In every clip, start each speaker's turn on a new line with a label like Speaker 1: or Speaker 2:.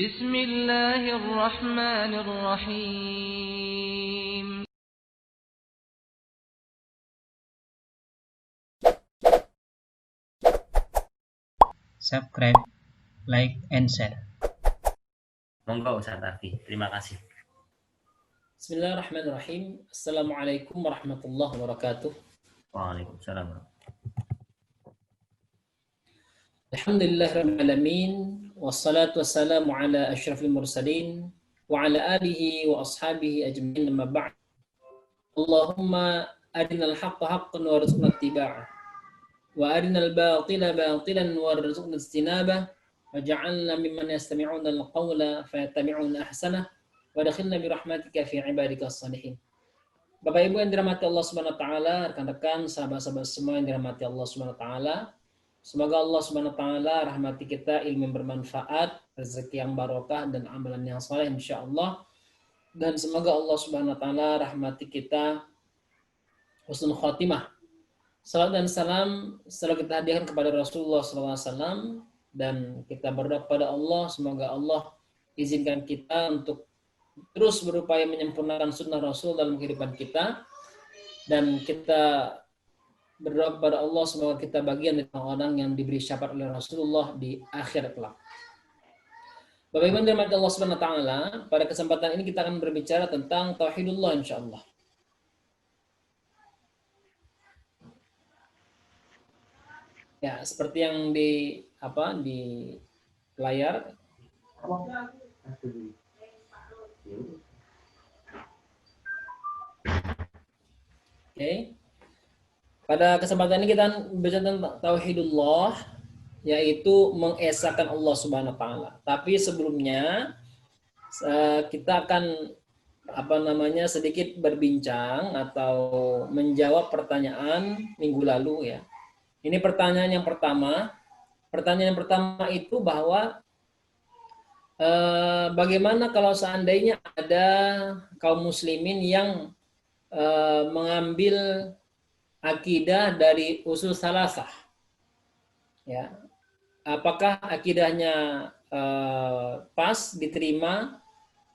Speaker 1: بسم الله الرحمن الرحيم.
Speaker 2: Subscribe, like, and share.
Speaker 3: Monggo Ustaz Arfi, terima kasih.
Speaker 4: Bismillahirrahmanirrahim. Assalamualaikum warahmatullahi wabarakatuh.
Speaker 3: Waalaikumsalam.
Speaker 4: Alhamdulillahirabbil alamin wassalatu wassalamu ala asyrafil mursalin wa ala alihi wa ashabihi ajmain amma ba'd. Allahumma arinal haqqa haqqan warzuqna ittiba'ah wa arinal batila batilan warzuqna ijtinabah waj'alna mimman yastami'una al-qawla fayattabi'una ahsanah wa adkhilna bi rahmatika fi ibadikas shalihin. Bapak Ibu yang dirahmati Allah Subhanahu wa taala, rekan-rekan, sahabat-sahabat semua yang dirahmati Allah Subhanahu wa taala. Semoga Allah Subhanahu wa taala rahmati kita ilmu yang bermanfaat, rezeki yang barokah dan amalan yang saleh insyaallah. Dan semoga Allah Subhanahu wa taala rahmati kita husnul khotimah. Salam dan salam selalu kita hadiahkan kepada Rasulullah SAW dan kita berdoa kepada Allah semoga Allah izinkan kita untuk terus berupaya menyempurnakan sunnah Rasul dalam kehidupan kita, dan kita berdoa kepada Allah semoga kita bagian dari orang-orang yang diberi syafaat oleh Rasulullah di akhirat kelak. Bapak Ibu yang dirahmati Allah Subhanahu wa taala, pada kesempatan ini kita akan berbicara tentang tauhidullah insyaallah. Ya, seperti yang di layar. Oke. Pada kesempatan ini kita berbicara tentang tauhidullah, yaitu mengesahkan Allah Subhanahu wa taala. Tapi sebelumnya kita akan sedikit berbincang atau menjawab pertanyaan minggu lalu ya. Ini pertanyaan yang pertama. Pertanyaan yang pertama itu bahwa bagaimana kalau seandainya ada kaum muslimin yang mengambil akidah dari usul salasah, ya, apakah akidahnya pas diterima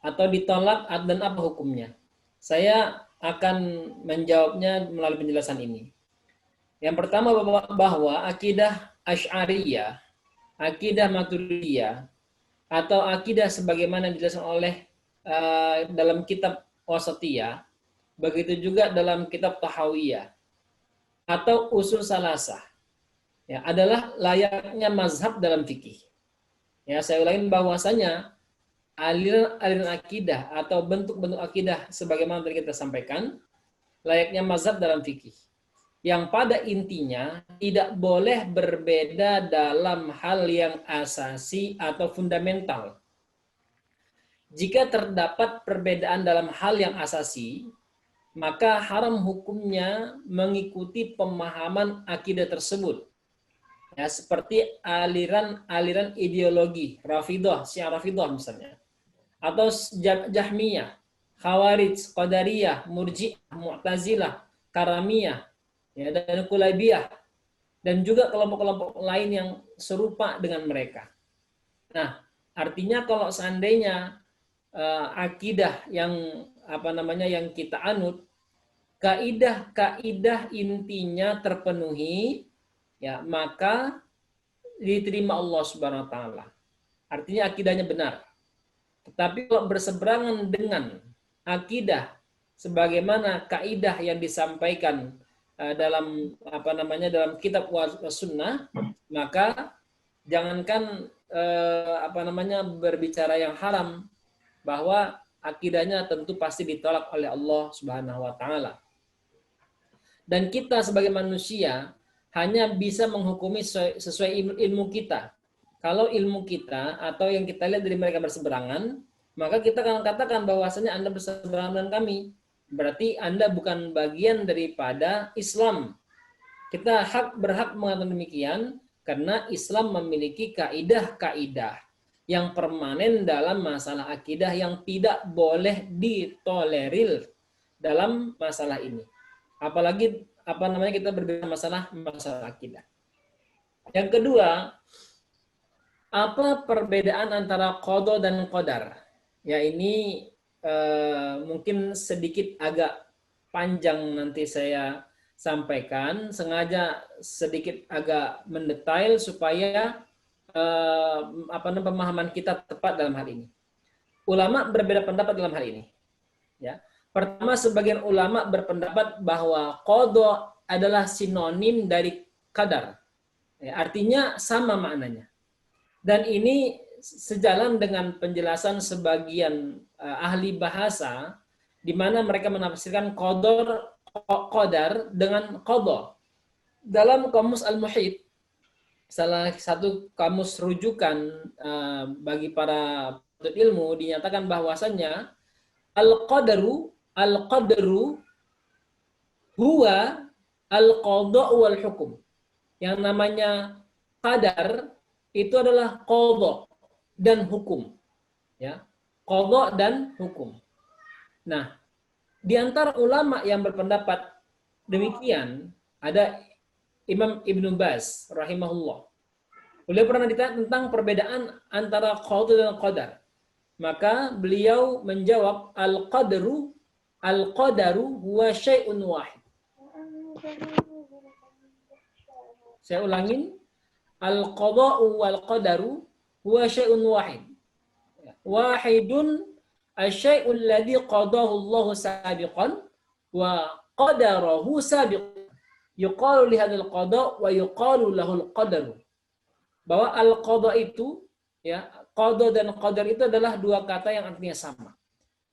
Speaker 4: atau ditolak dan apa hukumnya? Saya akan menjawabnya melalui penjelasan ini. Yang pertama bahwa akidah Asy'ariyah, akidah Maturidiyah, atau akidah sebagaimana dijelaskan oleh dalam kitab Wasatiyah, begitu juga dalam kitab Tahawiyah atau usul salasah, ya, adalah layaknya mazhab dalam fikih. Ya, saya ulangi bahwasanya aliran akidah atau bentuk-bentuk akidah sebagaimana tadi kita sampaikan layaknya mazhab dalam fikih, yang pada intinya tidak boleh berbeda dalam hal yang asasi atau fundamental. Jika terdapat perbedaan dalam hal yang asasi, maka haram hukumnya mengikuti pemahaman akidah tersebut. Ya, seperti aliran ideologi Rafidhah, Syiah Rafidhah misalnya, atau Jahmiyah, Khawarij, Qadariyah, Murji'ah, Mu'tazilah, Karamiyah, ya, dan Kulaibiyah, dan juga kelompok-kelompok lain yang serupa dengan mereka. Nah, artinya kalau seandainya akidah yang yang kita anut, kaidah intinya terpenuhi, ya, maka diterima Allah Subhanahu wa taala. Artinya akidahnya benar. Tetapi kalau berseberangan dengan akidah sebagaimana kaidah yang disampaikan dalam dalam kitab sunnah, maka jangankan berbicara yang haram, bahwa akidahnya tentu pasti ditolak oleh Allah Subhanahu wa taala. Dan kita sebagai manusia hanya bisa menghukumi sesuai ilmu kita. Kalau ilmu kita atau yang kita lihat dari mereka berseberangan, maka kita akan katakan bahwasanya Anda berseberangan dengan kami. Berarti Anda bukan bagian daripada Islam. Kita berhak mengatakan demikian karena Islam memiliki kaidah-kaidah yang permanen dalam masalah akidah yang tidak boleh ditolerir dalam masalah ini. Apalagi kita berbicara masalah akidah. Yang kedua, Apa perbedaan antara qada dan qadar? Ya ini mungkin sedikit agak panjang nanti saya sampaikan, sengaja sedikit agak mendetail supaya pemahaman kita tepat dalam hal ini. Ulama berbeda pendapat dalam hal ini. Ya. Pertama, sebagian ulama berpendapat bahwa qada adalah sinonim dari qadar. Ya, artinya sama maknanya. Dan ini sejalan dengan penjelasan sebagian ahli bahasa di mana mereka menafsirkan qadar dengan qada. Dalam Kamus Al-Muhit, salah satu kamus rujukan bagi para penuntut ilmu, dinyatakan bahwasannya al-qadru huwa al-qada wal hukum. Yang namanya qadar itu adalah qada dan hukum. Ya. Qada dan hukum. Nah, di antara ulama yang berpendapat demikian ada Imam Ibnu Baz rahimahullah. Beliau pernah ditanya tentang perbedaan antara qada dan qadar. Maka beliau menjawab al-qadaru huwa syai'un wahid. Saya ulangin, al-qada'u wal qadaru huwa syai'un wahid. Wahidun asy-syai'u alladhi qadahu Allah sabiqan wa qadarahu sabiqan. Yuqalu li hadzal qada' wa yuqalu lahul qadaru. Bahwa al-qada' itu, ya, qada dan qadar itu adalah dua kata yang artinya sama.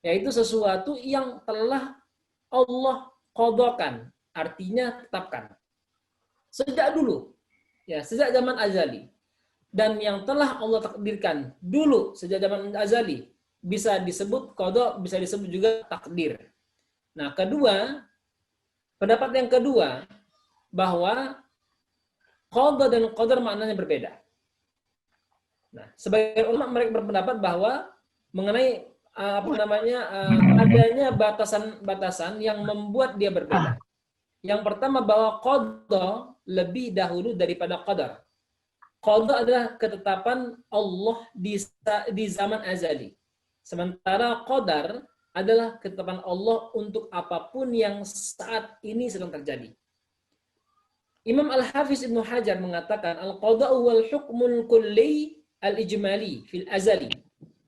Speaker 4: Yaitu sesuatu yang telah Allah qadakan, artinya tetapkan. Sejak dulu, ya, sejak zaman azali. Dan yang telah Allah takdirkan dulu sejak zaman azali bisa disebut qada, bisa disebut juga takdir. Nah, kedua, pendapat yang kedua bahwa qada dan qadar maknanya berbeda. Nah, sebagian ulama mereka berpendapat bahwa mengenai adanya batasan-batasan yang membuat dia berbeda. Yang pertama bahwa qada lebih dahulu daripada qadar. Qada adalah ketetapan Allah di zaman azali. Sementara qadar adalah ketetapan Allah untuk apapun yang saat ini sedang terjadi. Imam Al-Hafiz Ibnu Hajar mengatakan al-qada'u wal hukmul kulli al-ijmali fil azali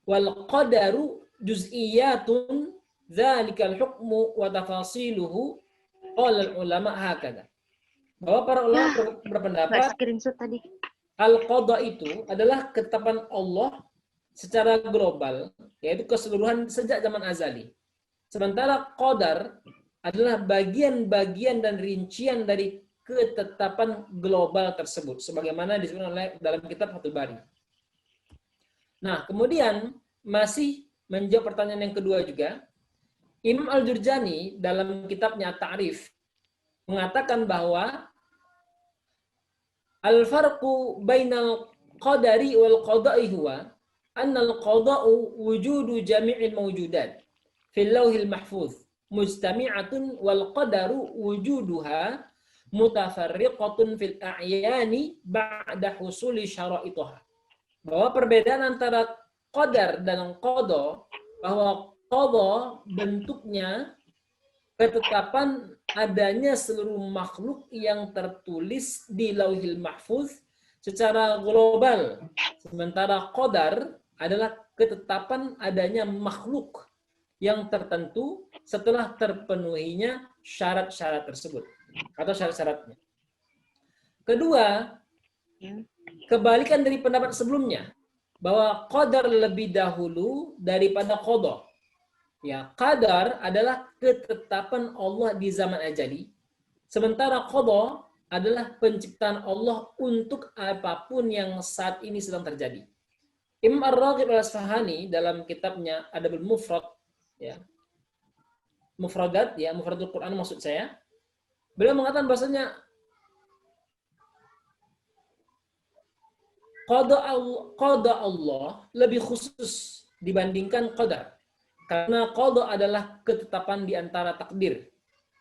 Speaker 4: wal qadaru juz'iyatun dzalikal hukmu wa tafasiluhu qala al-ulama hakadha. Bahwa para ulama berpendapat al-qada itu adalah ketetapan Allah secara global, yaitu keseluruhan sejak zaman azali. Sementara qadar adalah bagian-bagian dan rincian dari ketetapan global tersebut, sebagaimana disebutkan oleh dalam kitab Fathul Bari. Nah, kemudian masih menjawab pertanyaan yang kedua juga, Imam Al-Jurjani dalam kitabnya Ta'rif mengatakan bahwa al-farqu bainal qadari wal qada'i huwa annal qada'u wujudu jami'il mawjudat fil lauhil mahfuz mujtami'atun wal qadaru wujuduha mutafarriqatun fil a'yani ba'da husuli syara'ituha. Bahwa perbedaan antara qadar dan qada, bahwa qada bentuknya ketetapan adanya seluruh makhluk yang tertulis di Lauhil Mahfuz secara global. Sementara qadar adalah ketetapan adanya makhluk yang tertentu setelah terpenuhinya syarat-syarat tersebut atau syarat-syaratnya. Kedua, kebalikan dari pendapat sebelumnya bahwa qadar lebih dahulu daripada qada. Ya, qadar adalah ketetapan Allah di zaman azali, sementara qada adalah penciptaan Allah untuk apapun yang saat ini sedang terjadi. Imam Ar-Raghib Al-Asfahani dalam kitabnya Adabul Mufrad, ya, Mufradat, ya, Mufradul Quran maksud saya, beliau mengatakan bahasanya qada Allah lebih khusus dibandingkan qadar. Karena qada adalah ketetapan di antara takdir,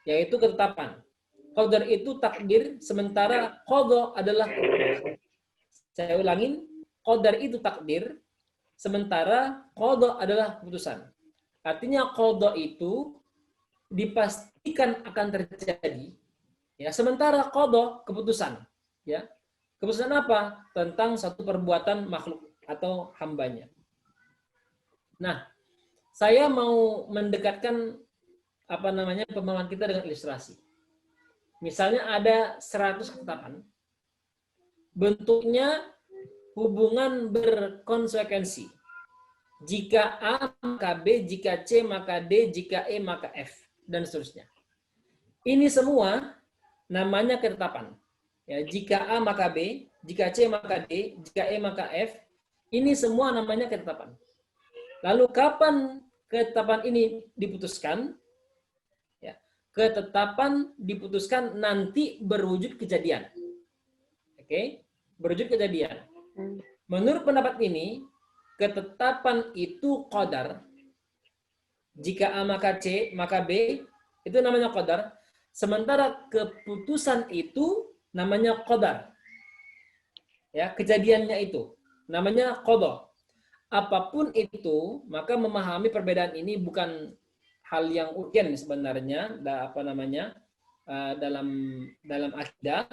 Speaker 4: yaitu ketetapan. Qadar itu takdir, sementara qada adalah ketetapan. Saya ulangin, qadar itu takdir, sementara qada adalah keputusan. Artinya qada itu dipastikan akan terjadi, ya, sementara qada keputusan, ya. Keputusan apa? Tentang satu perbuatan makhluk atau hambanya. Nah, saya mau mendekatkan pemahaman kita dengan ilustrasi. Misalnya ada 100 ketetapan, bentuknya hubungan berkonsekuensi. Jika A maka B, jika C maka D, jika E maka F, dan seterusnya. Ini semua namanya ketetapan. Ya, jika A maka B, jika C maka D, jika E maka F, ini semua namanya ketetapan. Lalu kapan ketetapan ini diputuskan? Ya, ketetapan diputuskan nanti berwujud kejadian. Oke, berwujud kejadian. Menurut pendapat ini, ketetapan itu qadar. Jika A maka C maka B, itu namanya qadar. Sementara keputusan itu namanya qadar. Ya, kejadiannya itu namanya qada. Apapun itu, maka memahami perbedaan ini bukan hal yang urgen sebenarnya, dalam akidah,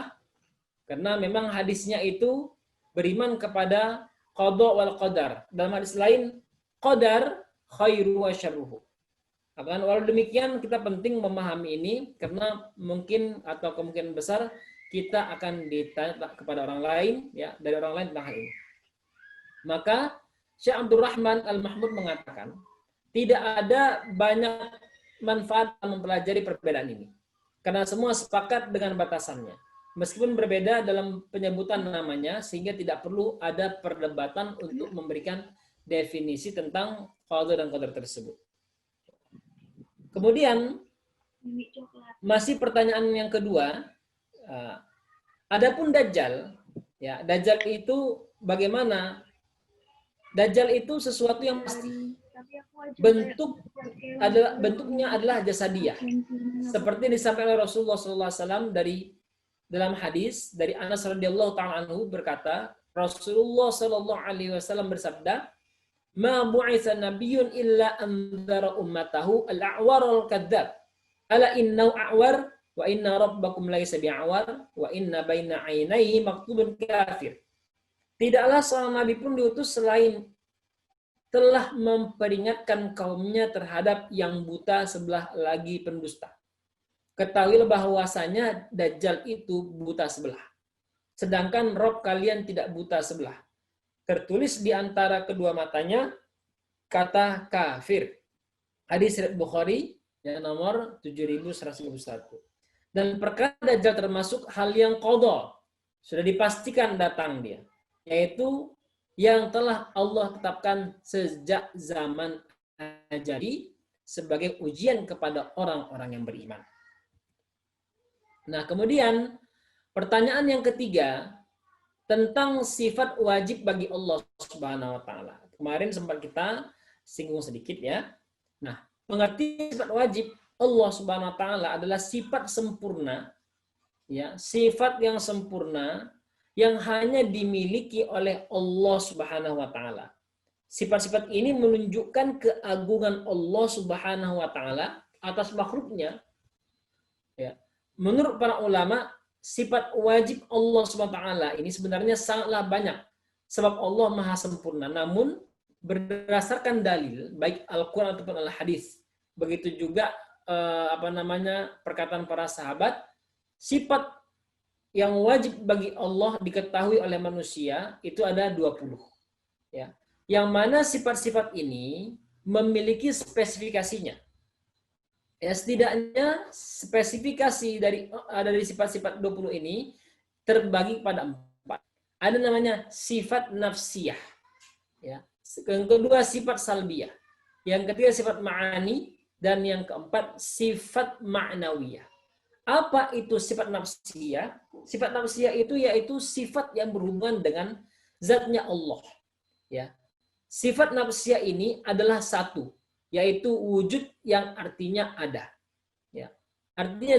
Speaker 4: karena memang hadisnya itu beriman kepada qada wal qadar. Dalam hadis lain, qadar khairu wa syarruhu. Akan walau demikian kita penting memahami ini karena mungkin atau kemungkinan besar kita akan ditanya kepada orang lain, ya, dari orang lain tentang hal ini. Maka Syekh Abdul Rahman Al-Mahmud mengatakan tidak ada banyak manfaat mempelajari perbedaan ini karena semua sepakat dengan batasannya. Meskipun berbeda dalam penyebutan namanya, sehingga tidak perlu ada perdebatan untuk memberikan definisi tentang qada dan qadar tersebut. Kemudian, masih pertanyaan yang kedua, adapun Dajjal, ya, Dajjal itu bagaimana? Dajjal itu sesuatu yang pasti. Bentuknya adalah jasadiyah. Seperti disampaikan oleh Rasulullah SAW dalam hadis dari Anas radhiyallahu ta'ala anhu berkata, Rasulullah SAW bersabda, "Ma bu'itsa nabiyyun illa anzara ummatahu al-a'war al-kadzdzab. Ala innahu a'war wa inna rabbakum laysa bi'awar wa inna baina 'ainaihi maktubun kafir." Tidaklah seorang nabi pun diutus selain telah memperingatkan kaumnya terhadap yang buta sebelah lagi pendusta. Ketahuilah bahwasanya Dajjal itu buta sebelah. Sedangkan Rob kalian tidak buta sebelah. Tertulis di antara kedua matanya kata kafir. Hadis riwayat Bukhari yang nomor 7151. Dan perkara Dajjal termasuk hal yang qadha. Sudah dipastikan datang dia. Yaitu yang telah Allah tetapkan sejak zaman ajali sebagai ujian kepada orang-orang yang beriman. Nah, kemudian pertanyaan yang ketiga tentang sifat wajib bagi Allah Subhanahu wa taala. Kemarin sempat kita singgung sedikit, ya. Nah, pengertian sifat wajib Allah Subhanahu wa taala adalah sifat sempurna, ya, sifat yang sempurna yang hanya dimiliki oleh Allah Subhanahu wa taala. Sifat-sifat ini menunjukkan keagungan Allah Subhanahu wa taala atas makhluknya. Ya. Menurut para ulama, sifat wajib Allah Subhanahu wa taala ini sebenarnya sangatlah banyak sebab Allah Maha sempurna. Namun berdasarkan dalil baik Al-Qur'an ataupun Al-Hadis, begitu juga perkataan para sahabat, sifat yang wajib bagi Allah diketahui oleh manusia itu ada 20. Ya. Yang mana sifat-sifat ini memiliki spesifikasinya. Ya, setidaknya spesifikasi dari sifat-sifat 20 ini terbagi pada 4. Ada namanya sifat nafsiyah. Ya. Yang kedua sifat salbiyah. Yang ketiga sifat ma'ani. Dan yang keempat sifat ma'nawiyah. Apa itu sifat nafsiyah? Sifat nafsiyah itu yaitu sifat yang berhubungan dengan zatnya Allah. Ya. Sifat nafsiyah ini adalah satu, yaitu wujud yang artinya ada. Ya. Artinya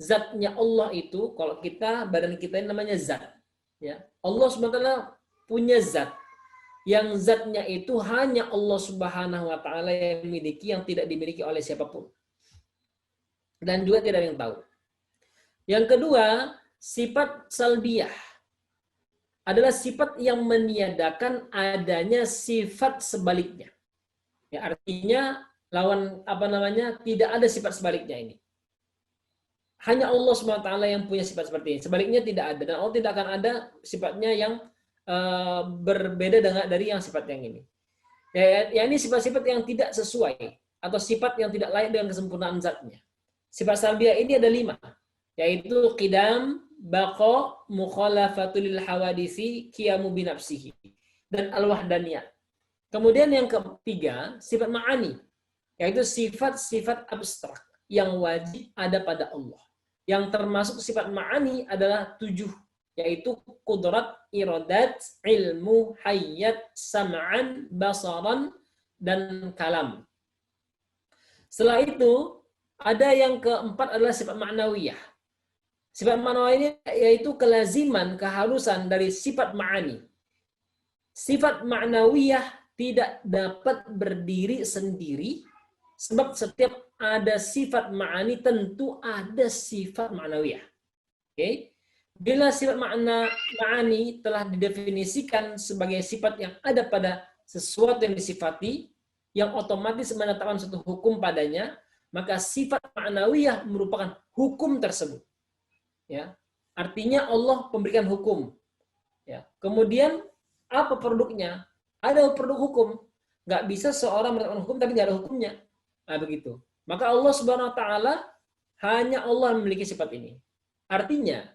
Speaker 4: zatnya Allah itu, kalau kita, badan kita ini namanya zat. Ya. Allah SWT punya zat yang zatnya itu hanya Allah Subhanahu wa taala yang memiliki, yang tidak dimiliki oleh siapapun. Dan juga tidak ada yang tahu. Yang kedua, sifat salbiyah adalah sifat yang meniadakan adanya sifat sebaliknya. Ya, artinya tidak ada sifat sebaliknya ini. Hanya Allah SWT yang punya sifat seperti ini. Sebaliknya tidak ada, dan Allah tidak akan ada sifatnya yang berbeda dari yang sifat yang ini. Ya, ini sifat-sifat yang tidak sesuai atau sifat yang tidak layak dengan kesempurnaan zatnya. Sifat salbiyah ini ada 5, yaitu qidam, baqa, mukhalafatul lil hawadisi, qiyamu binafsihi, dan al-wahdaniyah. Kemudian yang ketiga, sifat ma'ani, yaitu sifat-sifat abstrak yang wajib ada pada Allah. Yang termasuk sifat ma'ani adalah 7, yaitu qudrat, iradat, ilmu, hayat, sam'an, basaran, dan kalam. Setelah itu, ada yang keempat adalah sifat ma'nawiyah. Sifat ma'nawiyah yaitu kelaziman, keharusan dari sifat ma'ani. Sifat ma'nawiyah tidak dapat berdiri sendiri, sebab setiap ada sifat ma'ani tentu ada sifat ma'nawiyah. Oke? Bila sifat ma'ani telah didefinisikan sebagai sifat yang ada pada sesuatu yang disifati, yang otomatis menetapkan suatu hukum padanya, maka sifat ma'nawiyah merupakan hukum tersebut. Ya, artinya Allah memberikan hukum. Ya, kemudian apa produknya? Ada produk hukum. Nggak bisa seorang menetapkan hukum tapi nggak ada hukumnya. Nah, begitu. Maka Allah Subhanahu Wa Taala, hanya Allah memiliki sifat ini. Artinya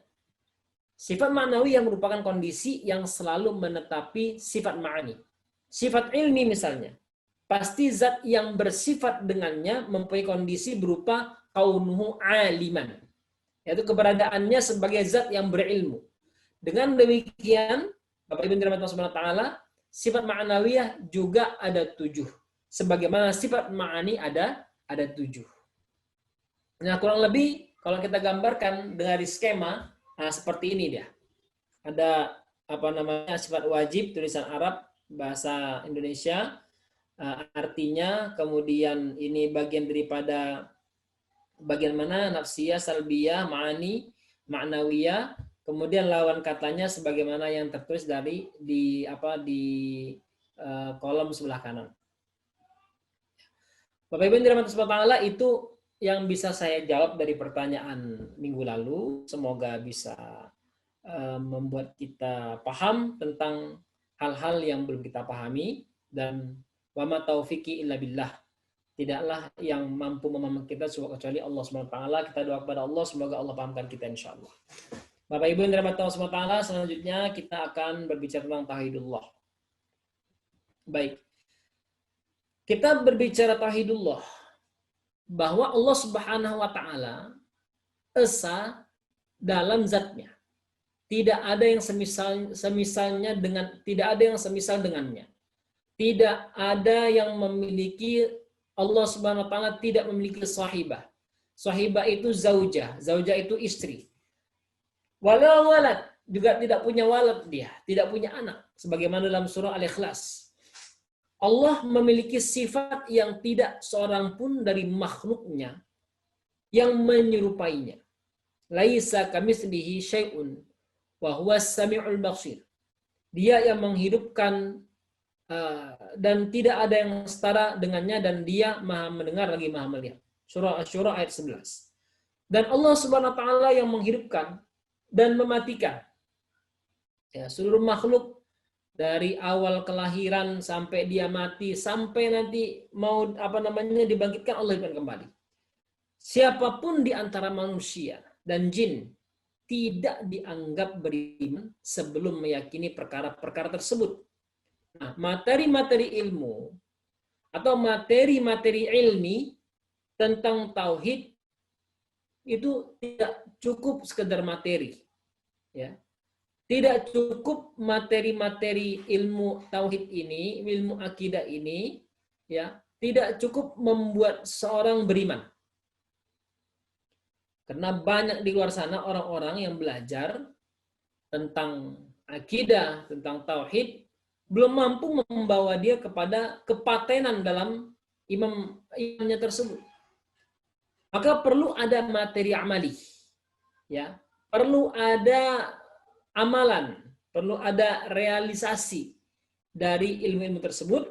Speaker 4: sifat ma'nawiyah merupakan kondisi yang selalu menetapi sifat ma'ani. Sifat ilmi misalnya, pasti zat yang bersifat dengannya mempunyai kondisi berupa kaunuhu aliman, yaitu keberadaannya sebagai zat yang berilmu. Dengan demikian, Bapak Ibu dirahmati Allah Subhanahu wa taala, sifat ma'nawiyah juga ada 7. Sebagaimana sifat ma'ani ada 7. Nah, kurang lebih kalau kita gambarkan dari skema, seperti ini dia. Ada sifat wajib tulisan Arab, bahasa Indonesia, artinya, kemudian ini bagian daripada bagian mana nafsiyah, salbiyah, ma'ani, ma'nawiyah, kemudian lawan katanya sebagaimana yang tertulis di kolom sebelah kanan. Bapak Ibu yang dirahmati Allah, itu yang bisa saya jawab dari pertanyaan minggu lalu. Semoga bisa membuat kita paham tentang hal-hal yang belum kita pahami, dan wa ma taufiqi illa billah. Tidaklah yang mampu memahami kita kecuali Allah Subhanahu wa taala. Kita doa kepada Allah semoga Allah pahamkan kita insyaallah. Bapak Ibu yang dirahmati Allah Subhanahu wa taala, selanjutnya kita akan berbicara tentang tauhidullah. Baik. Kita berbicara tauhidullah, bahwa Allah Subhanahu wa taala esa dalam zatnya. Tidak ada yang semisalnya dengan, tidak ada yang semisal dengannya. Tidak ada yang memiliki, Allah Subhanahu wa taala tidak memiliki sahibah. Sahibah itu zaujah, zaujah itu istri. Wala walad, juga tidak punya walad dia, tidak punya anak, sebagaimana dalam surah Al-Ikhlas. Allah memiliki sifat yang tidak seorang pun dari makhluknya yang menyerupainya. Laisa kamitslihi syai'un wa huwas samiul basir. Dia yang menghidupkan dan tidak ada yang setara dengannya, dan dia maha mendengar lagi maha melihat. Surah Asy-Syura ayat 11. Dan Allah Subhanahu wa taala yang menghidupkan dan mematikan. Ya, seluruh makhluk dari awal kelahiran sampai dia mati, sampai nanti mau dibangkitkan, Allah hidupkan kembali. Siapapun di antara manusia dan jin tidak dianggap beriman sebelum meyakini perkara-perkara tersebut. Nah, materi-materi ilmu atau materi-materi ilmi tentang tauhid itu tidak cukup sekedar materi, ya. Tidak cukup materi-materi ilmu tauhid ini, ilmu akidah ini, ya, tidak cukup membuat seorang beriman. Karena banyak di luar sana orang-orang yang belajar tentang akidah, tentang tauhid, belum mampu membawa dia kepada kepatenan dalam imannya tersebut. Maka perlu ada materi amali, ya, perlu ada amalan, perlu ada realisasi dari ilmu-ilmu tersebut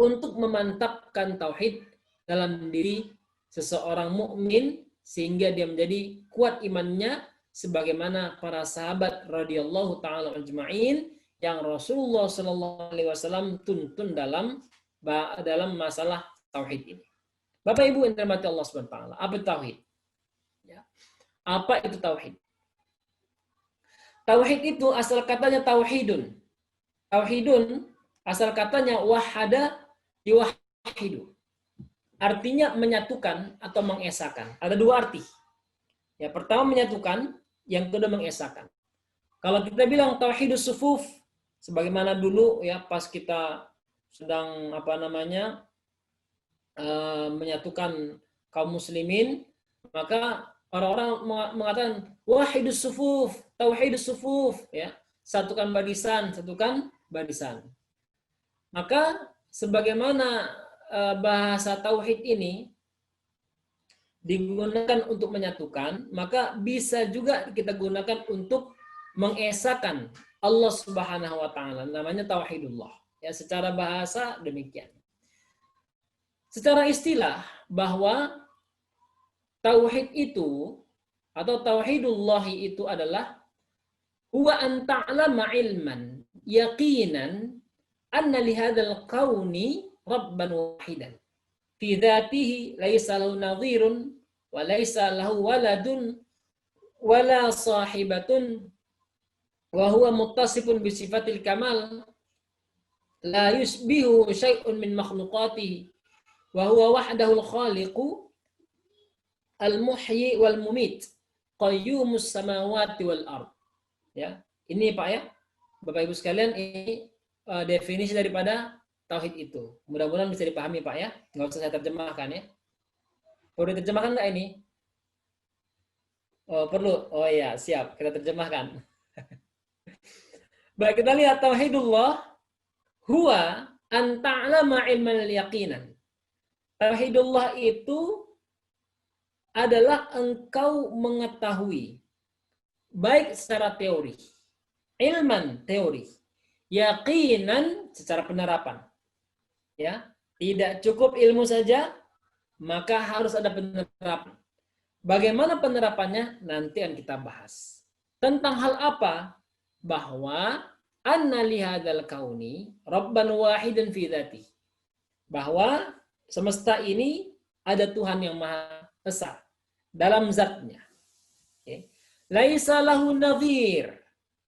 Speaker 4: untuk memantapkan tauhid dalam diri seseorang mukmin sehingga dia menjadi kuat imannya sebagaimana para sahabat radhiyallahu taala ajma'in yang Rasulullah sallallahu alaihi wasallam tuntun dalam masalah tauhid ini. Bapak Ibu yang dirahmati Allah Subhanahu wa taala, apa tauhid? Ya. Apa itu tauhid? Tauhid itu asal katanya tauhidun. Tauhidun asal katanya wahada yuwahidu. Artinya menyatukan atau mengesahkan. Ada dua arti. Ya, pertama menyatukan, yang kedua mengesahkan. Kalau kita bilang tauhidus sufuf, sebagaimana dulu ya pas kita sedang menyatukan kaum muslimin, maka orang-orang mengatakan wahidus sufuf, tauhidus sufuf, ya, satukan barisan, satukan barisan. Maka sebagaimana bahasa tauhid ini digunakan untuk menyatukan, maka bisa juga kita gunakan untuk mengesahkan Allah Subhanahu wa taala. Namanya tauhidullah. Ya, secara bahasa demikian. Secara istilah bahwa tauhid itu atau tauhidullahi itu adalah huwa an ta'lama ilman yaqinan anna li hadzal kauni rabban wahidan fi dzatihi laisa lahu nadhirun wa laisa lahu waladun wala sahibatun wa huwa muttasifun bi sifatil kamal la yusbihu syai'un min makhluqatihi wa huwa wahdahul khaliqu al-muhyi wal mumit qayyumus samawati wal ard. Ya, ini Pak ya, Bapak Ibu sekalian, ini definisi daripada tauhid itu. Mudah-mudahan bisa dipahami Pak ya. Nggak usah saya terjemahkan ya. Perlu diterjemahkan nggak ini? Oh, perlu. Oh iya, siap. Kita terjemahkan. Baik, kita lihat tauhidullah huwa an ta'lama ilmal yaqinan. Tauhidullah itu adalah engkau mengetahui baik secara teori, ilman teori, yaqinan secara penerapan. Ya, tidak cukup ilmu saja, maka harus ada penerapan. Bagaimana penerapannya nanti akan kita bahas. Tentang hal apa? Bahwa anna li hadzal kauni rabban wahidan fi dzati. Bahwa semesta ini ada Tuhan yang Maha Esa dalam zatnya. Okay. Laisa lahu nadhir,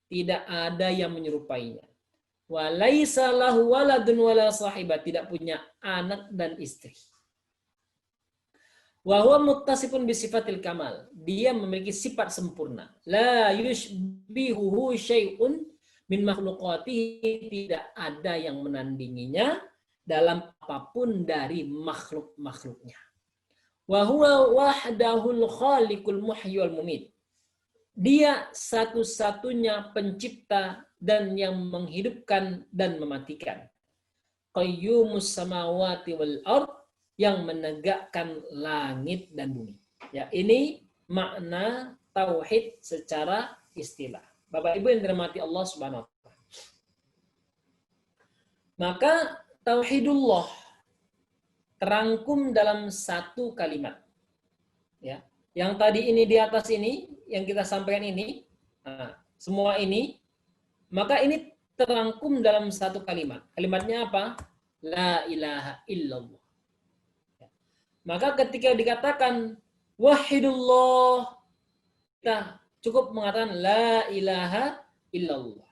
Speaker 4: tidak ada yang menyerupainya. Wa laisa lahu waladun wala sahibat, tidak punya anak dan istri. Wa huwa muttasifun bi sifatil kamal, dia memiliki sifat sempurna. La yushbihuhu syai'un min makhluqatihi, tidak ada yang menandinginya dalam apapun dari makhluk-makhluknya. Wa huwa wahdahul khaliqul muhyi wal mumit. Dia satu-satunya pencipta dan yang menghidupkan dan mematikan. Qayyumus samawati wal ard, yang menegakkan langit dan bumi. Ya, ini makna tauhid secara istilah. Bapak Ibu yang dirahmati Allah Subhanahu wa taala. Maka tauhidullah terangkum dalam satu kalimat. Ya. Yang tadi ini di atas ini, yang kita sampaikan ini, semua ini, maka ini terangkum dalam satu kalimat. Kalimatnya apa? La ilaha illallah. Ya. Maka ketika dikatakan wahidullah, kita cukup mengatakan la ilaha illallah.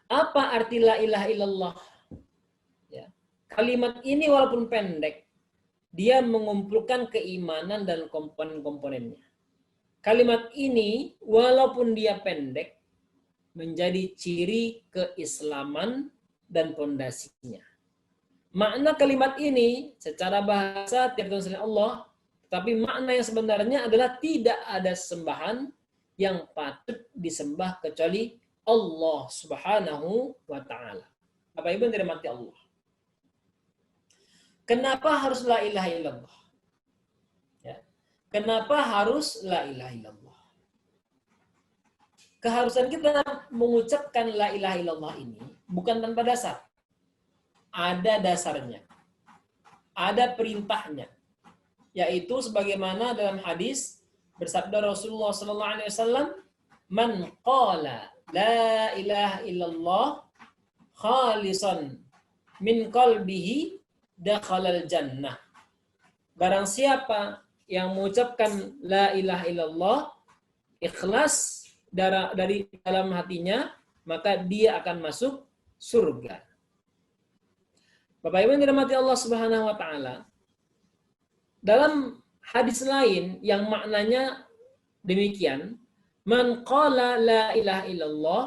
Speaker 4: Apa arti la ilaha illallah? Ya. Kalimat ini walaupun pendek, dia mengumpulkan keimanan dan komponen-komponennya. Kalimat ini walaupun dia pendek, menjadi ciri keislaman dan pondasinya. Makna kalimat ini secara bahasa tiada Tuhan selain Allah, tapi makna yang sebenarnya adalah tidak ada sembahan yang patut disembah kecuali Allah Subhanahu wa taala. Bapak Ibu yang dirahmati Allah. Kenapa harus la ilaha illallah? Ya. Kenapa harus la ilaha illallah? Keharusan kita mengucapkan la ilaha illallah ini bukan tanpa dasar. Ada dasarnya. Ada perintahnya. Yaitu sebagaimana dalam hadis bersabda Rasulullah sallallahu alaihi wasallam, "Man qala la ilaha illallah khalisan min qalbihi dakhalal jannah." Barang siapa yang mengucapkan la ilaha illallah ikhlas dari dalam hatinya, maka dia akan masuk surga. Bapak Ibu yang dirahmati Allah Subhanahu wa taala, dalam hadis lain yang maknanya demikian, man qala la ilaha illallah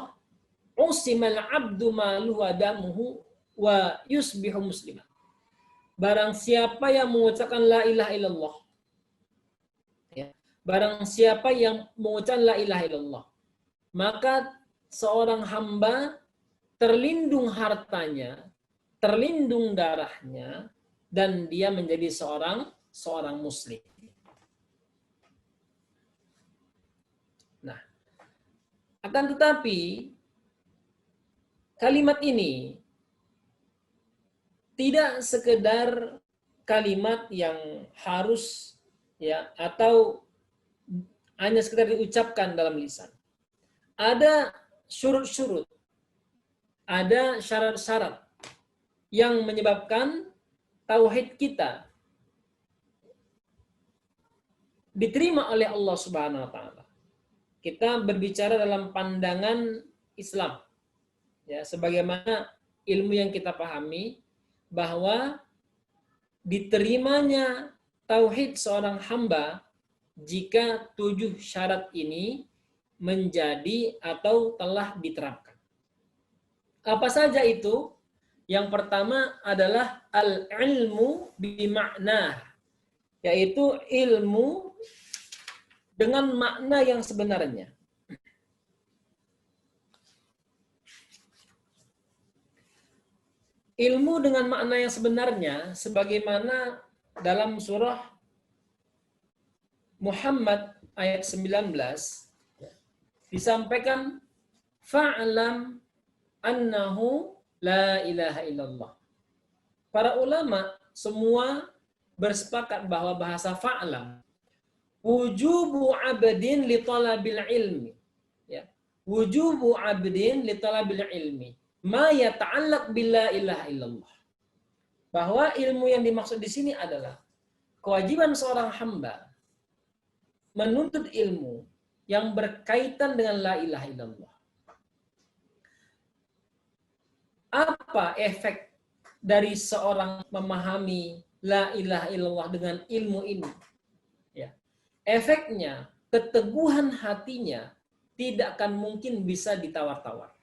Speaker 4: usimal abdu maluhu wa damuhu wa yusbihu musliman. Barang siapa yang mengucapkan la ilaha illallah, ya, barang siapa yang mengucapkan la ilaha illallah, maka seorang hamba terlindung hartanya, terlindung darahnya, dan dia menjadi seorang muslim. Nah, akan tetapi kalimat ini tidak sekedar kalimat yang harus ya atau hanya sekedar diucapkan dalam lisan. Ada syurut-syurut, ada syarat-syarat yang menyebabkan tauhid kita diterima oleh Allah Subhanahu wa taala. Kita berbicara dalam pandangan Islam. Ya, sebagaimana ilmu yang kita pahami bahwa diterimanya tauhid seorang hamba jika 7 syarat ini menjadi atau telah diterapkan. Apa saja itu? Yang pertama adalah al-ilmu bima'na, yaitu ilmu dengan makna yang sebenarnya. Ilmu dengan makna yang sebenarnya sebagaimana dalam surah Muhammad ayat 19 disampaikan, fa'lam annahu la ilaha illallah. Para ulama semua bersepakat bahwa bahasa fa'lam wujubu abdin li talabil ilmi, ya, wujubu abdin li talabil ilmi ma yata'allaq bila ilaha illallah. Bahwa ilmu yang dimaksud di sini adalah kewajiban seorang hamba menuntut ilmu yang berkaitan dengan la ilaha illallah. Apa efek dari seorang memahami la ilaha illallah dengan ilmu ini? Ya. Efeknya, keteguhan hatinya tidak akan mungkin bisa ditawar-tawar.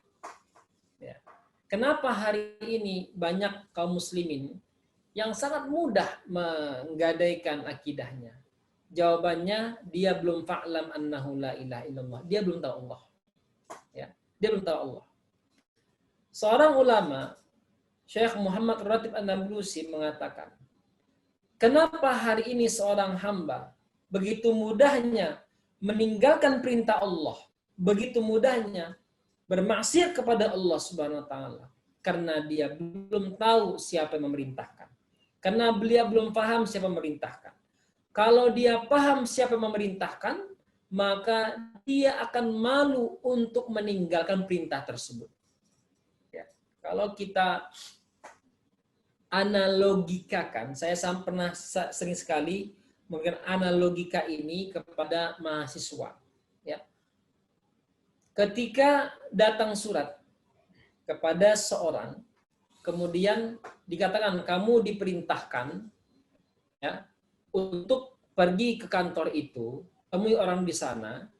Speaker 4: Ya. Kenapa hari ini banyak kaum muslimin yang sangat mudah menggadaikan akidahnya? Jawabannya, dia belum fa'lam annahu la ilaha illallah. Dia belum tahu Allah. Ya, dia belum tahu Allah. Seorang ulama, Syekh Muhammad Ratib An-Nablusi mengatakan, kenapa hari ini seorang hamba begitu mudahnya meninggalkan perintah Allah, begitu mudahnya bermaksiat kepada Allah Subhanahu wa taala? Karena dia belum tahu siapa yang memerintahkan. Karena beliau belum paham siapa yang memerintahkan. Kalau dia paham siapa yang memerintahkan, maka dia akan malu untuk meninggalkan perintah tersebut. Ya. Kalau kita analogikakan, saya pernah sering sekali mungkin analogika ini kepada mahasiswa. Ya. Ketika datang surat kepada seorang, kemudian dikatakan kamu diperintahkan, ya, untuk pergi ke kantor itu, temui orang di sana,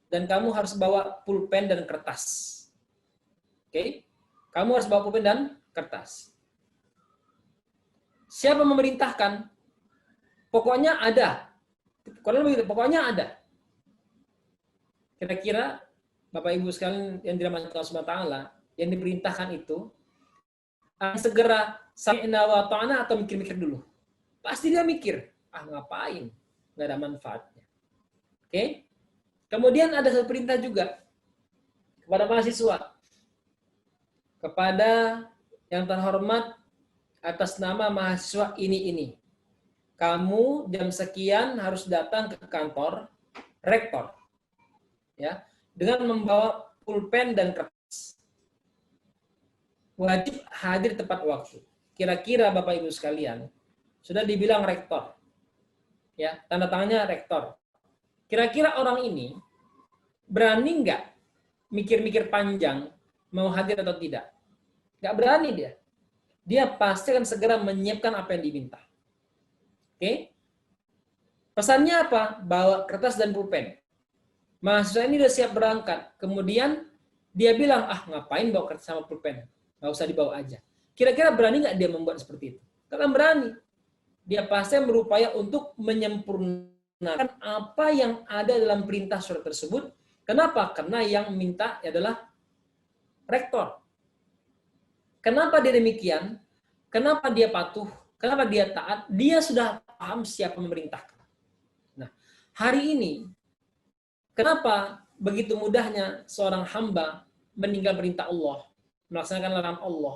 Speaker 4: dan kamu harus bawa pulpen dan kertas. Oke? Kamu harus bawa pulpen dan kertas. Siapa memerintahkan? Pokoknya ada. Pokoknya ada. Kira-kira Bapak Ibu sekalian yang dirahmati Allah Subhanahu wa taala, yang diperintahkan itu akan segera sami'na wa ta'na atau mikir-mikir dulu? Pasti dia mikir, ngapain? Nggak ada manfaatnya. Oke? Kemudian ada satu perintah juga kepada mahasiswa, kepada yang terhormat atas nama mahasiswa ini. Kamu jam sekian harus datang ke kantor rektor, ya, dengan membawa pulpen dan kertas. Wajib hadir tepat waktu. Kira-kira Bapak Ibu sekalian, sudah dibilang rektor, ya, tanda tangannya rektor. Kira-kira orang ini berani nggak mikir-mikir panjang mau hadir atau tidak? Nggak berani dia. Dia pasti akan segera menyiapkan apa yang diminta. Oke? Pesannya apa? Bawa kertas dan pulpen. Mahasiswa ini udah siap berangkat. Kemudian dia bilang, ngapain bawa kertas sama pulpen? Nggak usah dibawa aja. Kira-kira berani nggak dia membuat seperti itu? Karena berani. Dia pasti berupaya untuk menyempurnakan apa yang ada dalam perintah surat tersebut. Kenapa? Karena yang minta adalah rektor. Kenapa dia demikian? Kenapa dia patuh? Kenapa dia taat? Dia sudah paham siapa memerintahkan. Nah, hari ini, kenapa begitu mudahnya seorang hamba meninggal perintah Allah, melaksanakan larangan Allah?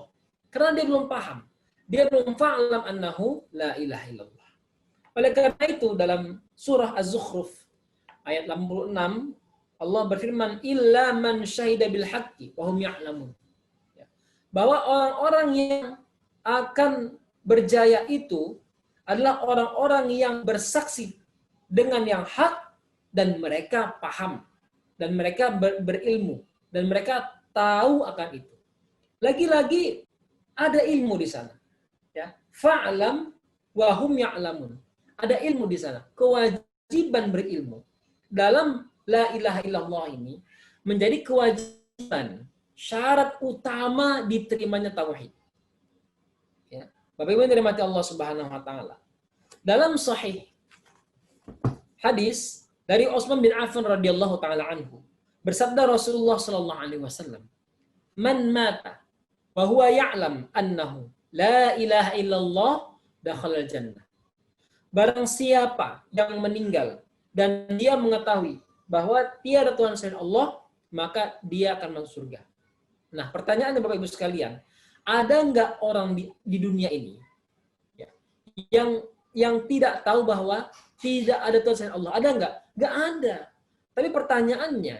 Speaker 4: Karena dia belum paham. Dia belum fa'lam annahu la ilaha illallah. Oleh karena itu, dalam surah Az-Zukhruf, ayat 86, Allah berfirman, illa man syahida bil haqqi wa hum ya'lamun. Bahwa orang-orang yang akan berjaya itu adalah orang-orang yang bersaksi dengan yang hak dan mereka paham dan mereka berilmu dan mereka tahu akan itu. Lagi-lagi ada ilmu di sana. Ya, fa'lam wa hum ya'lamun. Ada ilmu di sana. Kewajiban berilmu dalam la ilaha illallah ini menjadi kewajiban, syarat utama diterimanya tauhid. Ya. Bapak Ibu yang dirahmati Allah Subhanahu wa taala. Dalam sahih hadis dari Utsman bin Affan radhiyallahu taala anhu, bersabda Rasulullah sallallahu alaihi wasallam, "Man mata wa huwa ya'lam annahu la ilaha illallah dakhala jannah." Barang siapa yang meninggal dan dia mengetahui bahwa tiada Tuhan selain Allah, maka dia akan masuk surga. Nah, pertanyaannya Bapak Ibu sekalian, ada nggak orang di dunia ini ya, yang tidak tahu bahwa tidak ada Tuhan selain Allah? Ada nggak? Nggak ada. Tapi pertanyaannya,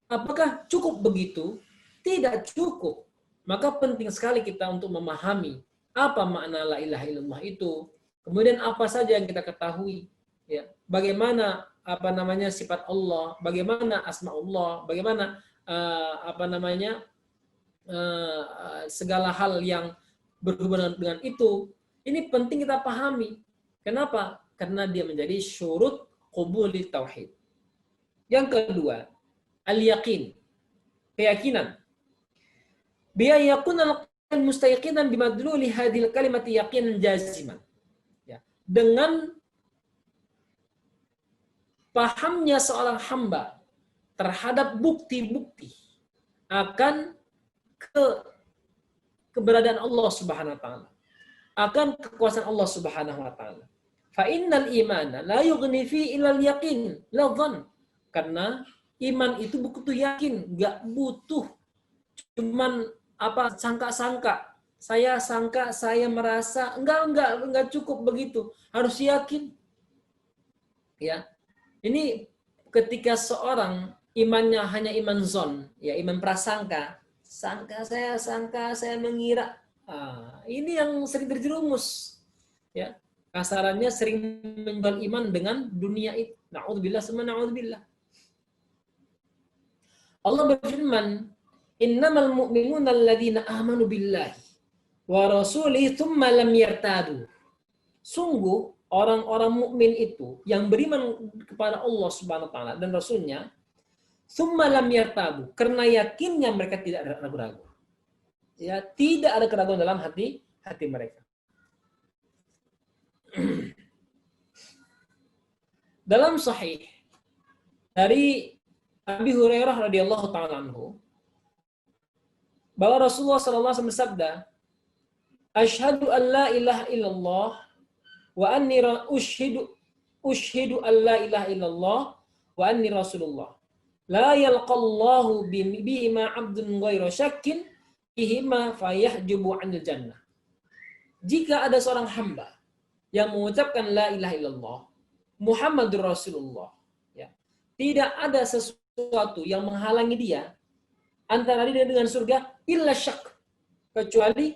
Speaker 4: apakah cukup begitu? Tidak cukup. Maka penting sekali kita untuk memahami apa makna la ilaha illallah itu. Kemudian apa saja yang kita ketahui, ya, bagaimana sifat Allah, bagaimana asma Allah, bagaimana segala hal yang berhubungan dengan itu. Ini penting kita pahami. Kenapa? Karena dia menjadi syurut qubuli tauhid. Yang kedua, al-yaqin, keyakinan. Biya yakun al-mustayaqinan bimadluli hadhil kalimati yaqinan jaziman. Ya, dengan pahamnya seorang hamba terhadap bukti-bukti akan keberadaan Allah Subhanahu wa taala, akan kekuasaan Allah Subhanahu wa taala. Fa innal imana la yughni fi illa al-yaqin, la dhann. Karena iman itu butuh yakin, enggak butuh cuman sangka-sangka. Saya sangka, saya merasa, enggak cukup begitu. Harus yakin. Ya. Ini ketika seorang imannya hanya iman zon, ya, iman prasangka, sangka, saya mengira. Ini yang sering terjerumus. Ya. Kasarannya sering menjual iman dengan dunia itu. Na'udzubillah sama na'udzubillah. Allah berfirman, "Innamal mu'minuna alladzina amanu billahi wa rasulihi tsumma lam yartadu." Sungguh orang-orang mukmin itu yang beriman kepada Allah Subhanahu wa taala dan Rasulnya, tsumma lam yartabu, karena yakinnya mereka tidak ada ragu-ragu. Ya, tidak ada keraguan dalam hati mereka. Dalam sahih dari Abi Hurairah radhiyallahu taala anhu bahwa Rasulullah sallallahu alaihi wasallam bersabda, "Asyhadu an la ilaha illallah wa anni ushhidu an la ilaha illallah wa anni rasulullah. La yalqallahu bihima 'abdun ghairu syakkin bihima fayahjubu 'anil jannah." Jika ada seorang hamba yang mengucapkan la ilaha illallah Muhammadur Rasulullah, ya, tidak ada sesuatu yang menghalangi dia antara dia dengan surga illa syak, kecuali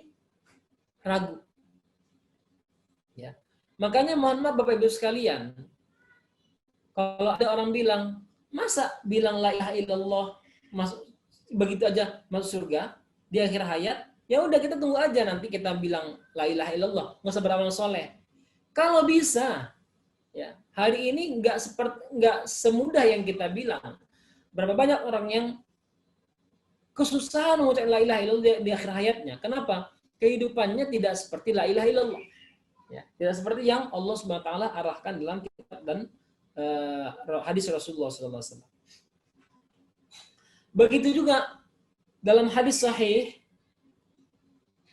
Speaker 4: ragu. Ya. Makanya mohon maaf Bapak Ibu sekalian, kalau ada orang bilang, masa bilang la ilaha illallah masuk begitu aja masuk surga di akhir hayat? Ya udah, kita tunggu aja nanti kita bilang la ilaha illallah, nggak usah beramal soleh. Kalau bisa, ya hari ini nggak semudah yang kita bilang. Berapa banyak orang yang kesusahan mengucapkan la ilaha illallah di akhir hayatnya. Kenapa? Kehidupannya tidak seperti la ilaha illallah. Ya, tidak seperti yang Allah Subhanahu wa taala arahkan dalam kitab dan hadis Rasulullah sallallahu alaihi wasallam. Begitu juga dalam hadis sahih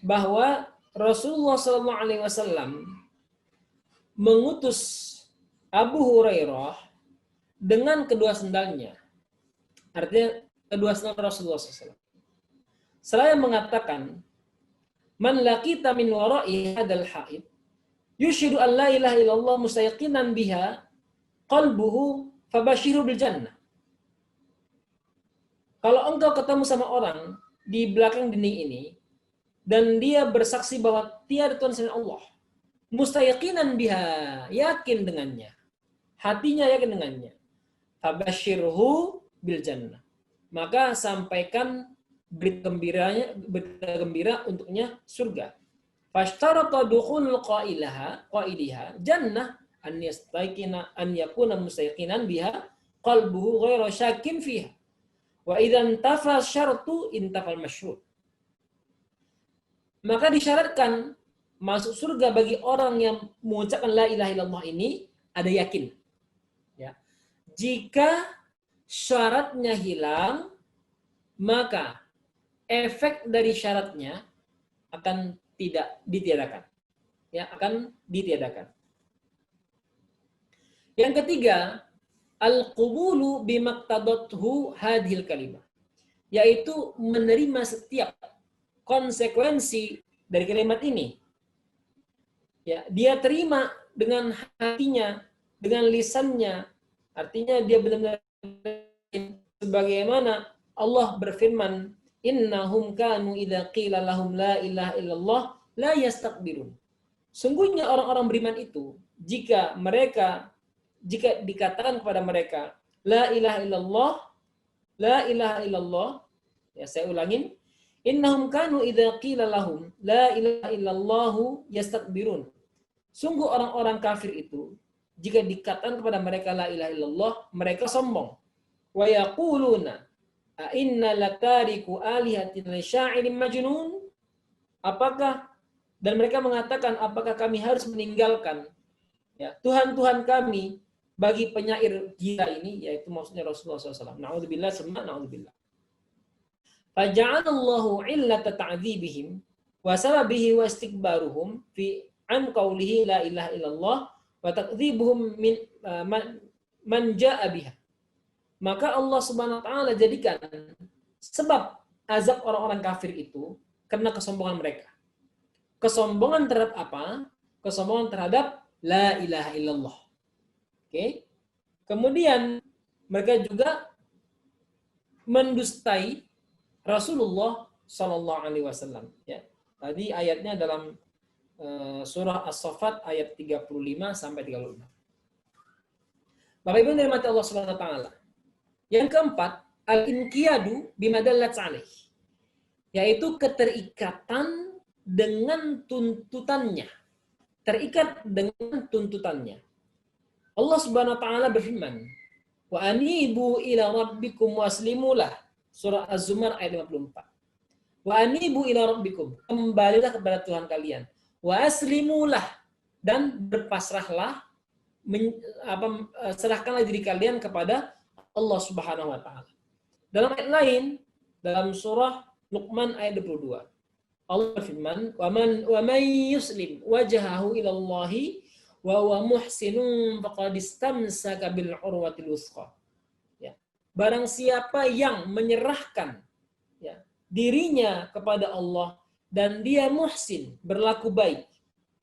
Speaker 4: bahwa Rasulullah sallallahu alaihi wasallam mengutus Abu Hurairah dengan kedua sendalnya. Artinya kedua sendal Rasulullah SAW. Seraya mengatakan, "Man laqita min wara'i hadal haid, yushhidu an la ilaha illallah mustayaqinan biha qalbuhu fabashirhu bil jannah." Kalau engkau ketemu sama orang di belakang dinding ini dan dia bersaksi bahwa tiada Tuhan selain Allah, mustayaqinan biha, yakin dengannya, hatinya yakin dengannya, fabashirhu bil jannah, maka sampaikan berita gembira untuknya surga. Fashtarata dukhulul qaidiha jannah an yastaqina an yakuna mustaqinan biha qalbuhu ghairu syakin fiha. Wa idzan tafa syartu intafal masyrut. Maka disyaratkan masuk surga bagi orang yang mengucapkan la ilaha illallah ini ada yakin. Ya. Jika syaratnya hilang, maka efek dari syaratnya akan tidak ditiadakan. Ya, akan ditiadakan. Yang ketiga, al-qubulu bimaktadathu hadhil kalimah, yaitu menerima setiap konsekuensi dari kalimat ini. Ya, dia terima dengan hatinya, dengan lisannya. Artinya dia benar-benar sebagaimana Allah berfirman, "Innahum kanu idza qila lahum la ilaha illallah la yastakbirun." Sungguhnya orang-orang beriman itu jika dikatakan kepada mereka la ilaha illallah, la ilaha illallah, ya saya ulangin, innahum kanu idza qila lahum la ilaha illallah yastakbirun. Sungguh orang-orang kafir itu jika dikatakan kepada mereka la ilaha illallah, mereka sombong. Wa yaquluna a inna latariku alihatina syairin majnun. Dan mereka mengatakan, apakah kami harus meninggalkan ya Tuhan-Tuhan kami bagi penyair gila ini, yaitu maksudnya Rasulullah SAW. Na'udzubillah semua na'udzubillah. Faja'alallahu illata ta'dzibihim wa sababihi wa istikbaruhum fi an qawlihi la ilaha illallah wa takdzibuhum min man ja'a biha. Maka Allah Subhanahu wa taala jadikan sebab azab orang-orang kafir itu karena kesombongan mereka. Kesombongan terhadap apa? Kesombongan terhadap la ilaha illallah. Oke. Kemudian mereka juga mendustai Rasulullah sallallahu alaihi wasallam, ya. Tadi ayatnya dalam surah As-Saffat ayat 35 sampai 36. Bapak Ibu yang dirahmati Allah Subhanahu wa taala. Yang keempat, al-inqiyadu bima dallat alaih, yaitu keterikatan dengan tuntutannya. Terikat dengan tuntutannya. Allah Subhanahu wa taala berfirman, "Wa anibu ila rabbikum waslimulah." Surah Az-Zumar ayat 54. "Wa anibu ila rabbikum." Kembalilah kepada Tuhan kalian. "Wa aslimulah." Dan berpasrahlah, serahkanlah diri kalian kepada Allah Subhanahu wa taala. Dalam ayat lain, dalam surah Luqman ayat 22, Allah berfirman, "Wa man yuslim wajhahu ila Allahi wa huwa muhsinun faqad istamsaka bil urwatil wuthqa." Ya. Barang siapa yang menyerahkan ya, dirinya kepada Allah dan dia muhsin, berlaku baik.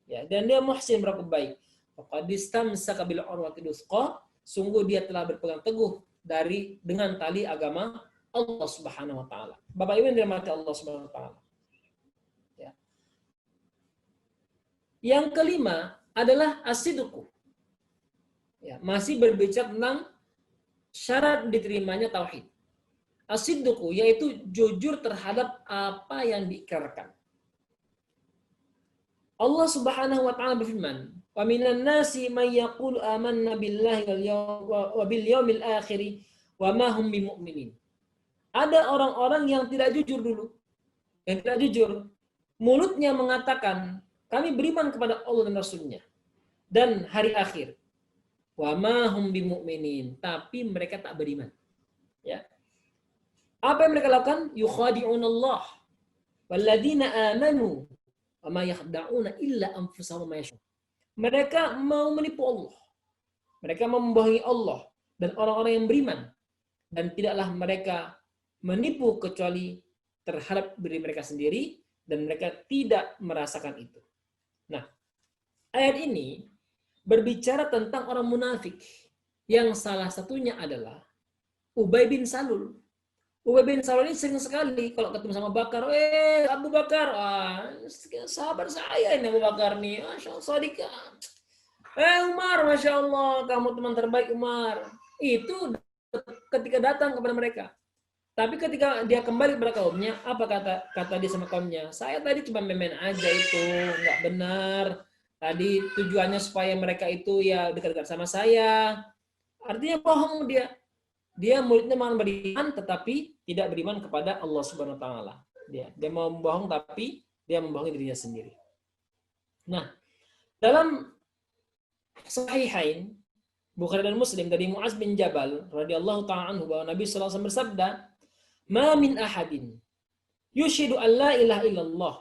Speaker 4: Ya, dan dia muhsin, berlaku baik. Faqad istamsaka bil urwatil wuthqa, sungguh dia telah berpegang teguh dengan tali agama Allah Subhanahu wa taala. Bapak Ibu yang dirahmati Allah Subhanahu wa taala. Ya. Yang kelima adalah as-sidqu. Ya, masih berbicara tentang syarat diterimanya tauhid. As-sidqu yaitu jujur terhadap apa yang diikrarkan. Allah Subhanahu wa taala berfirman, "Wa minan nasi may yaqulu amanna billahi wa bil yaumil akhir wa ma hum bimumin." Ada orang-orang yang tidak jujur dulu. Yang tidak jujur. Mulutnya mengatakan, kami beriman kepada Allah dan Rasul-Nya dan hari akhir. Wa ma hum bimumin. Tapi mereka tak beriman. Ya. Apa yang mereka lakukan? Yukhadi'unallah walladzina amanu wa ma yakhda'una illa anfusahum ma yash'urun. Mereka mau menipu Allah. Mereka mau membohongi Allah dan orang-orang yang beriman. Dan tidaklah mereka menipu kecuali terhadap diri mereka sendiri dan mereka tidak merasakan itu. Nah, ayat ini berbicara tentang orang munafik yang salah satunya adalah Ubay bin Salul. Ubay bin Salul ini sering sekali kalau ketemu sama Bakar, Abu Bakar, sahabat saya ini Abu Bakar nih, Masya Allah, Sadiq. Umar, Masya Allah, kamu teman terbaik Umar. Itu ketika datang kepada mereka. Tapi ketika dia kembali kepada kaumnya, apa kata dia sama kaumnya? Saya tadi cuma main aja itu, nggak benar. Tadi tujuannya supaya mereka itu ya dekat-dekat sama saya. Artinya bohong dia. Dia mulutnya mau beriman, tetapi tidak beriman kepada Allah Subhanahu Wa Taala. Dia mau membohong, tapi dia membohongi dirinya sendiri. Nah, dalam Sahihain Bukhari dan Muslim dari Muaz bin Jabal radhiyallahu ta'ala anhu bahwa Nabi sallallahu alaihi wasallam bersabda, "Ma min ahadin yushidu an la ilaha illallah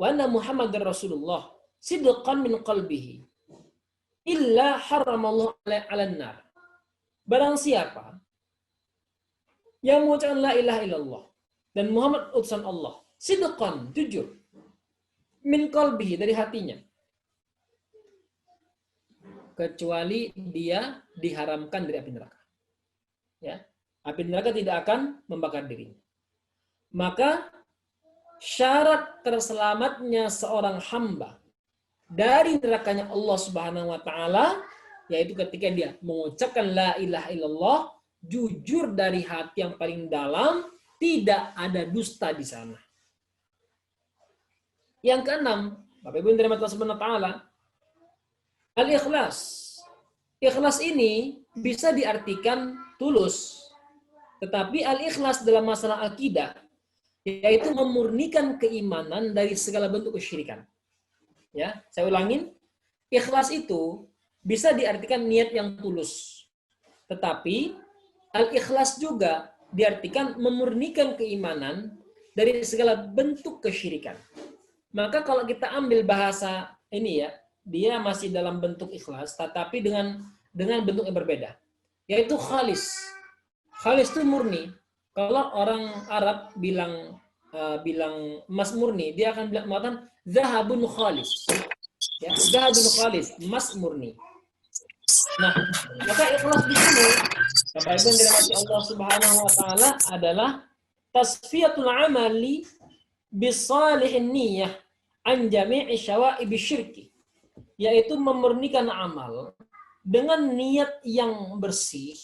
Speaker 4: wa anna Muhammadar Rasulullah sidqan min qalbihi illa haramallahu 'alan nar." Barang siapa yang mengucapkan la ilaha illallah dan Muhammad utusan Allah, sidqan, jujur, min qalbihi, dari hatinya, kecuali dia diharamkan dari api neraka. Ya, api neraka tidak akan membakar dirinya. Maka syarat terselamatnya seorang hamba dari nerakanya Allah Subhanahu wa taala yaitu ketika dia mengucapkan la ilaha illallah, jujur dari hati yang paling dalam, tidak ada dusta di sana. Yang keenam, Bapak Ibu yang dirahmati Allah Subhanahu wa taala, al-ikhlas. Ikhlas ini bisa diartikan tulus. Tetapi al-ikhlas dalam masalah akidah yaitu memurnikan keimanan dari segala bentuk kesyirikan. Ya, saya ulangin. Ikhlas itu bisa diartikan niat yang tulus. Tetapi al-ikhlas juga diartikan memurnikan keimanan dari segala bentuk kesyirikan. Maka kalau kita ambil bahasa ini ya, dia masih dalam bentuk ikhlas, tetapi dengan bentuk yang berbeda, yaitu khalis. Khalis itu murni. Kalau orang Arab bilang emas murni, dia akan mengatakan zahabun khalis. Ya, zahabun khalis, emas murni. Nah, maka ikhlas di sini, Bapak Ibu yang dirahmati Allah Subhanahu wa taala, adalah tasfiyatul amali bisalihin niyyah an jami'i syawa'ib syirki, yaitu memurnikan amal dengan niat yang bersih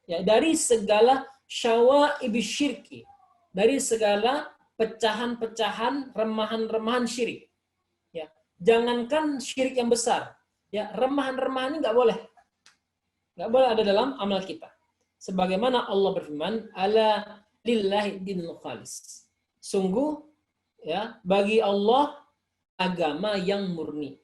Speaker 4: ya dari segala syawa'ib syirki, dari segala pecahan-pecahan, remahan-remahan syirik. Ya, jangankan syirik yang besar, ya remahan-remahan ini nggak boleh ada dalam amal kita. Sebagaimana Allah berfirman, "Ala lillahi dinul khalis." Sungguh ya bagi Allah agama yang murni.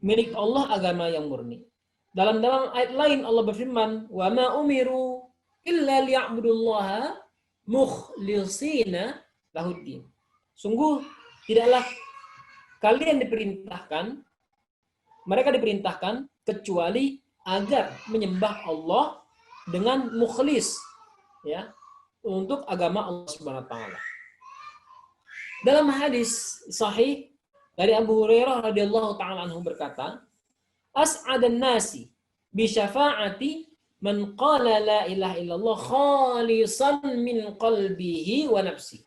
Speaker 4: Milik Allah agama yang murni. Dalam ayat lain Allah berfirman, "Wa ma umiru illa liya'budullaha mukhlishina lahuddin. Sungguh tidaklah kalian mereka diperintahkan kecuali agar menyembah Allah dengan mukhlis, ya, untuk agama Allah Subhanahu wa taala. Dalam hadis sahih dari Abu Hurairah radhiyallahu taala anhu berkata, "As'adan nasi bi syafa'ati man qala la ilaha illallah khalisan min qalbihi wa nafsi."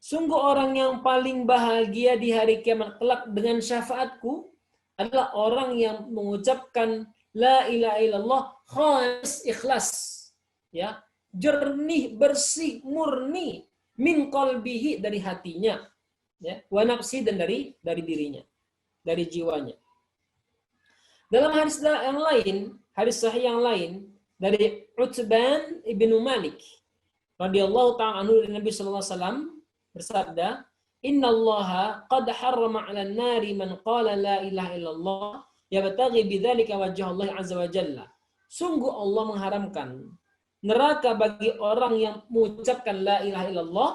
Speaker 4: Sungguh orang yang paling bahagia di hari kiamat kelak dengan syafaatku adalah orang yang mengucapkan la ilaha illallah khalis, ikhlas, ya, jernih, bersih, murni, min qalbihi, dari hatinya, ya, wa nafsi, dan dari dirinya, dari jiwanya. Dalam hadis yang lain, hadis sahih yang lain dari Utsban ibnu Malik radhiyallahu ta'ala anhu, dari Nabi sallallahu alaihi wasallam bersabda, "Innallaha qad harrama 'alan nari man qala la ilaha illallah yabtaghi bidzalika wajha Allah azza wa jalla." Sungguh Allah mengharamkan neraka bagi orang yang mengucapkan la ilaha illallah,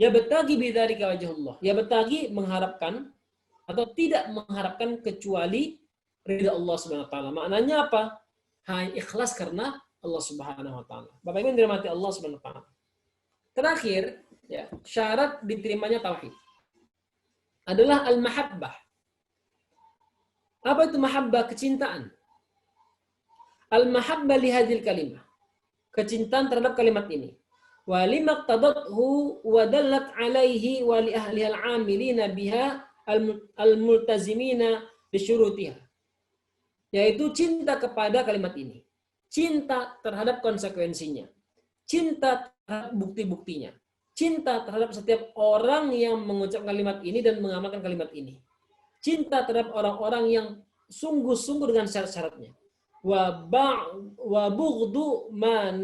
Speaker 4: yabtaghi bidzalika wajha Allah. Yabtaghi, mengharapkan atau tidak mengharapkan kecuali ridha Allah Subhanahu wa taala. Maknanya apa? Hanya ikhlas karena Allah Subhanahu wa taala. Bapak Ibu yang dirahmati Allah Subhanahu wa taala. Terakhir, ya, syarat diterimanya tauhid adalah al-mahabbah. Apa itu mahabbah? Kecintaan. Al-mahabbah li hadhil kalimah. Kecintaan terhadap kalimat ini. Wa limaqtadathu wa dallat alaihi wa li ahliha al-amilina biha al-multazimina bi syurutiha. Yaitu cinta kepada kalimat ini. Cinta terhadap konsekuensinya. Cinta terhadap bukti-buktinya. Cinta terhadap setiap orang yang mengucapkan kalimat ini dan mengamalkan kalimat ini. Cinta terhadap orang-orang yang sungguh-sungguh dengan syarat-syaratnya. Wa bughdu ma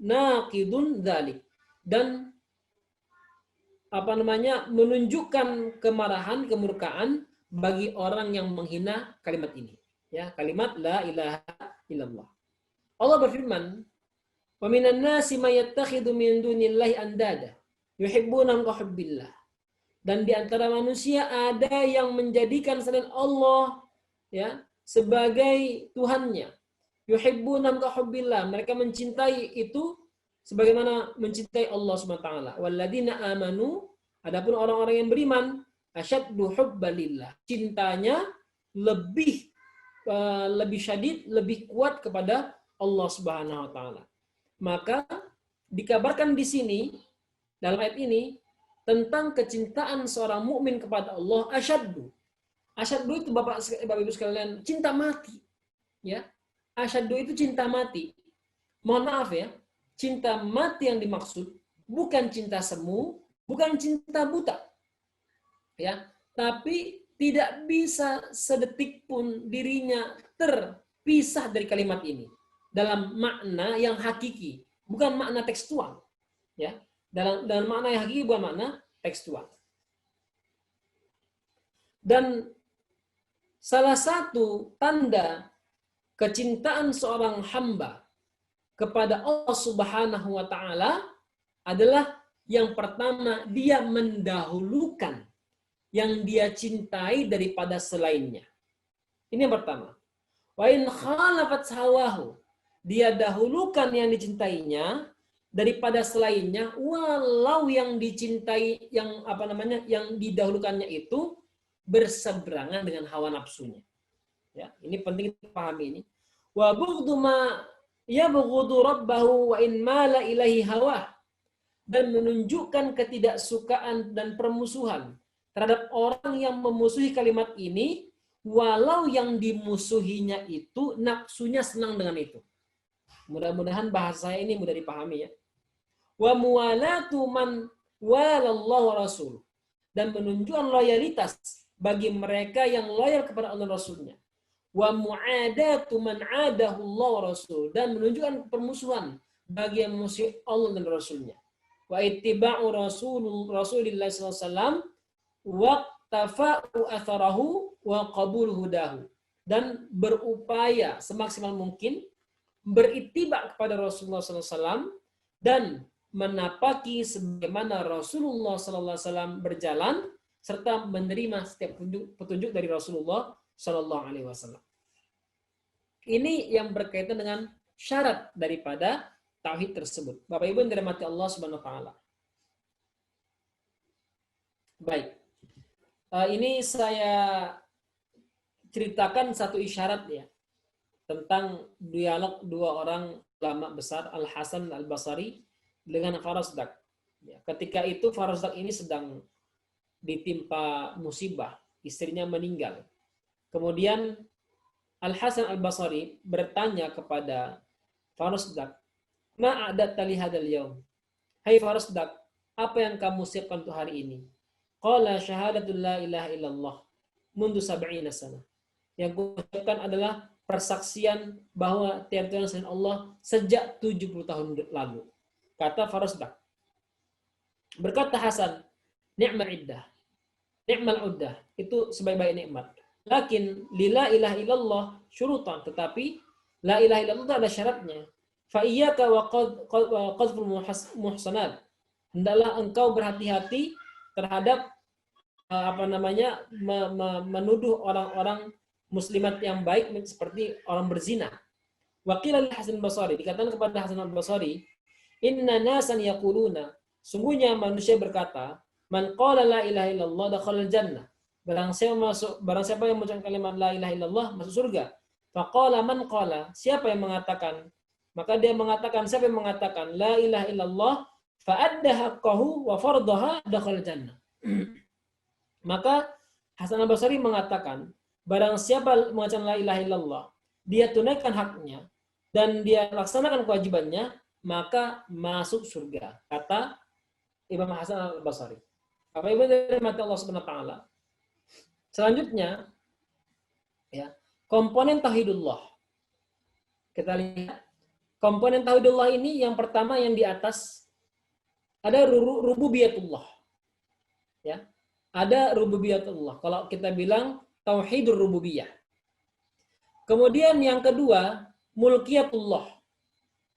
Speaker 4: naqidun dzalik. Dan menunjukkan kemarahan, kemurkaan bagi orang yang menghina kalimat ini. Ya, kalimat la ilaha illallah. Allah berfirman, "Wa minan nasi may yattakhidhu min dunillahi andada yuhibbunahum ka hubbillah." Dan di antara manusia ada yang menjadikan selain Allah, ya, sebagai Tuhannya. Yuhibbunahum ka hubbillah. Mereka mencintai itu sebagaimana mencintai Allah Subhanahu wa taala. Walladzina amanu, adapun orang-orang yang beriman, asyaddu hubbalillah. Cintanya lebih syadid, lebih kuat kepada Allah Subhanahu wa taala. Maka dikabarkan di sini dalam ayat ini tentang kecintaan seorang mukmin kepada Allah asyaddu. Asyaddu itu Bapak Ibu sekalian, cinta mati. Ya. Asyaddu itu cinta mati. Mohon maaf ya, cinta mati yang dimaksud bukan cinta semu, bukan cinta buta. Ya, tapi tidak bisa sedetik pun dirinya terpisah dari kalimat ini dalam makna yang hakiki, bukan makna tekstual. Ya, dalam makna yang hakiki, bukan makna tekstual. Dan salah satu tanda kecintaan seorang hamba kepada Allah Subhanahu wa taala adalah yang pertama, dia mendahulukan yang dia cintai daripada selainnya. Ini yang pertama. Wa in khalafat hawahu, dia dahulukan yang dicintainya daripada selainnya, walau yang dicintai, yang didahulukannya itu berseberangan dengan hawa nafsunya. Ya, ini penting kita pahami ini. Wa bughdu ma yabghudu rabbahu wa in mala ilaihi hawah, dan menunjukkan ketidaksukaan dan permusuhan terhadap orang yang memusuhi kalimat ini, walau yang dimusuhinya itu nafsunya senang dengan itu. Mudah-mudahan bahasa saya ini mudah dipahami ya. Wa muwalatu man walallahu wa rasul, dan menunjukkan loyalitas bagi mereka yang loyal kepada Allah dan Rasulnya. Wa mu'adatu man adahu Allah wa rasul, dan menunjukkan permusuhan bagi yang memusuhi Allah dan Rasulnya. Wa ittiba'u Rasulillah sallallahu alaihi wasallam waqtafa'u atharahu wa qabul hudahu, dan berupaya semaksimal mungkin berittiba kepada Rasulullah SAW dan menapaki sebagaimana Rasulullah SAW berjalan serta menerima setiap petunjuk dari Rasulullah SAW. Ini yang berkaitan dengan syarat daripada tauhid tersebut. Bapak Ibu yang dirahmati Allah Subhanahu wa taala. Baik. Ini saya ceritakan satu isyarat ya tentang dialog dua orang ulama besar, Al Hasan Al Basri dengan Farasdak. Ya, ketika itu Farasdak ini sedang ditimpa musibah, istrinya meninggal. Kemudian Al Hasan Al Basri bertanya kepada Farasdak, "Ma a'datta li hadzal yaum?" Hai Farasdak, apa yang kamu siapkan untuk hari ini? Qala syahadatul la ilaha illallah mundu sab'ina sana. Yang kuucapkan adalah persaksian bahwa tiada Tuhan selain Allah sejak 70 tahun lalu. Kata Farasdak. Berkata Hasan, ni'mal iddah. Ni'mal uddah. Itu sebaik-baik nikmat. Lakin lila ilaha illallah syurutan. Tetapi la ilaha illallah itu ada syaratnya. Fa iyyaka wa qadful muhsanat. Hendaklah engkau berhati-hati terhadap menuduh orang-orang muslimat yang baik seperti orang berzina. Waqila Hasan Basri, dikatakan kepada Hasan Basri, inna nasan yaquluna, sungguhnya manusia berkata, man qala la ilaha illallah dakhala jannah. Barang siapa yang mengucapkan kalimat la ilaha illallah masuk surga. Faqala man qala, siapa yang mengatakan? Maka dia mengatakan, siapa yang mengatakan la ilaha illallah fa'adda haqqahu wa fardaha dakhala jannah. Maka Hasan Al-Basri mengatakan, barang siapa mengucapkan la ilaha illallah, dia tunaikan haknya dan dia laksanakan kewajibannya, maka masuk surga. Kata Imam Hasan Al-Basri. Apa Ibu dari mati Allah Subhanahu wa taala? Selanjutnya ya, komponen tauhidullah. Kita lihat komponen tauhidullah ini yang pertama yang di atas ada rububiyatullah. Ya. Ada rububiyatullah. Kalau kita bilang tauhidur rububiyah. Kemudian yang kedua, mulkiyatullah.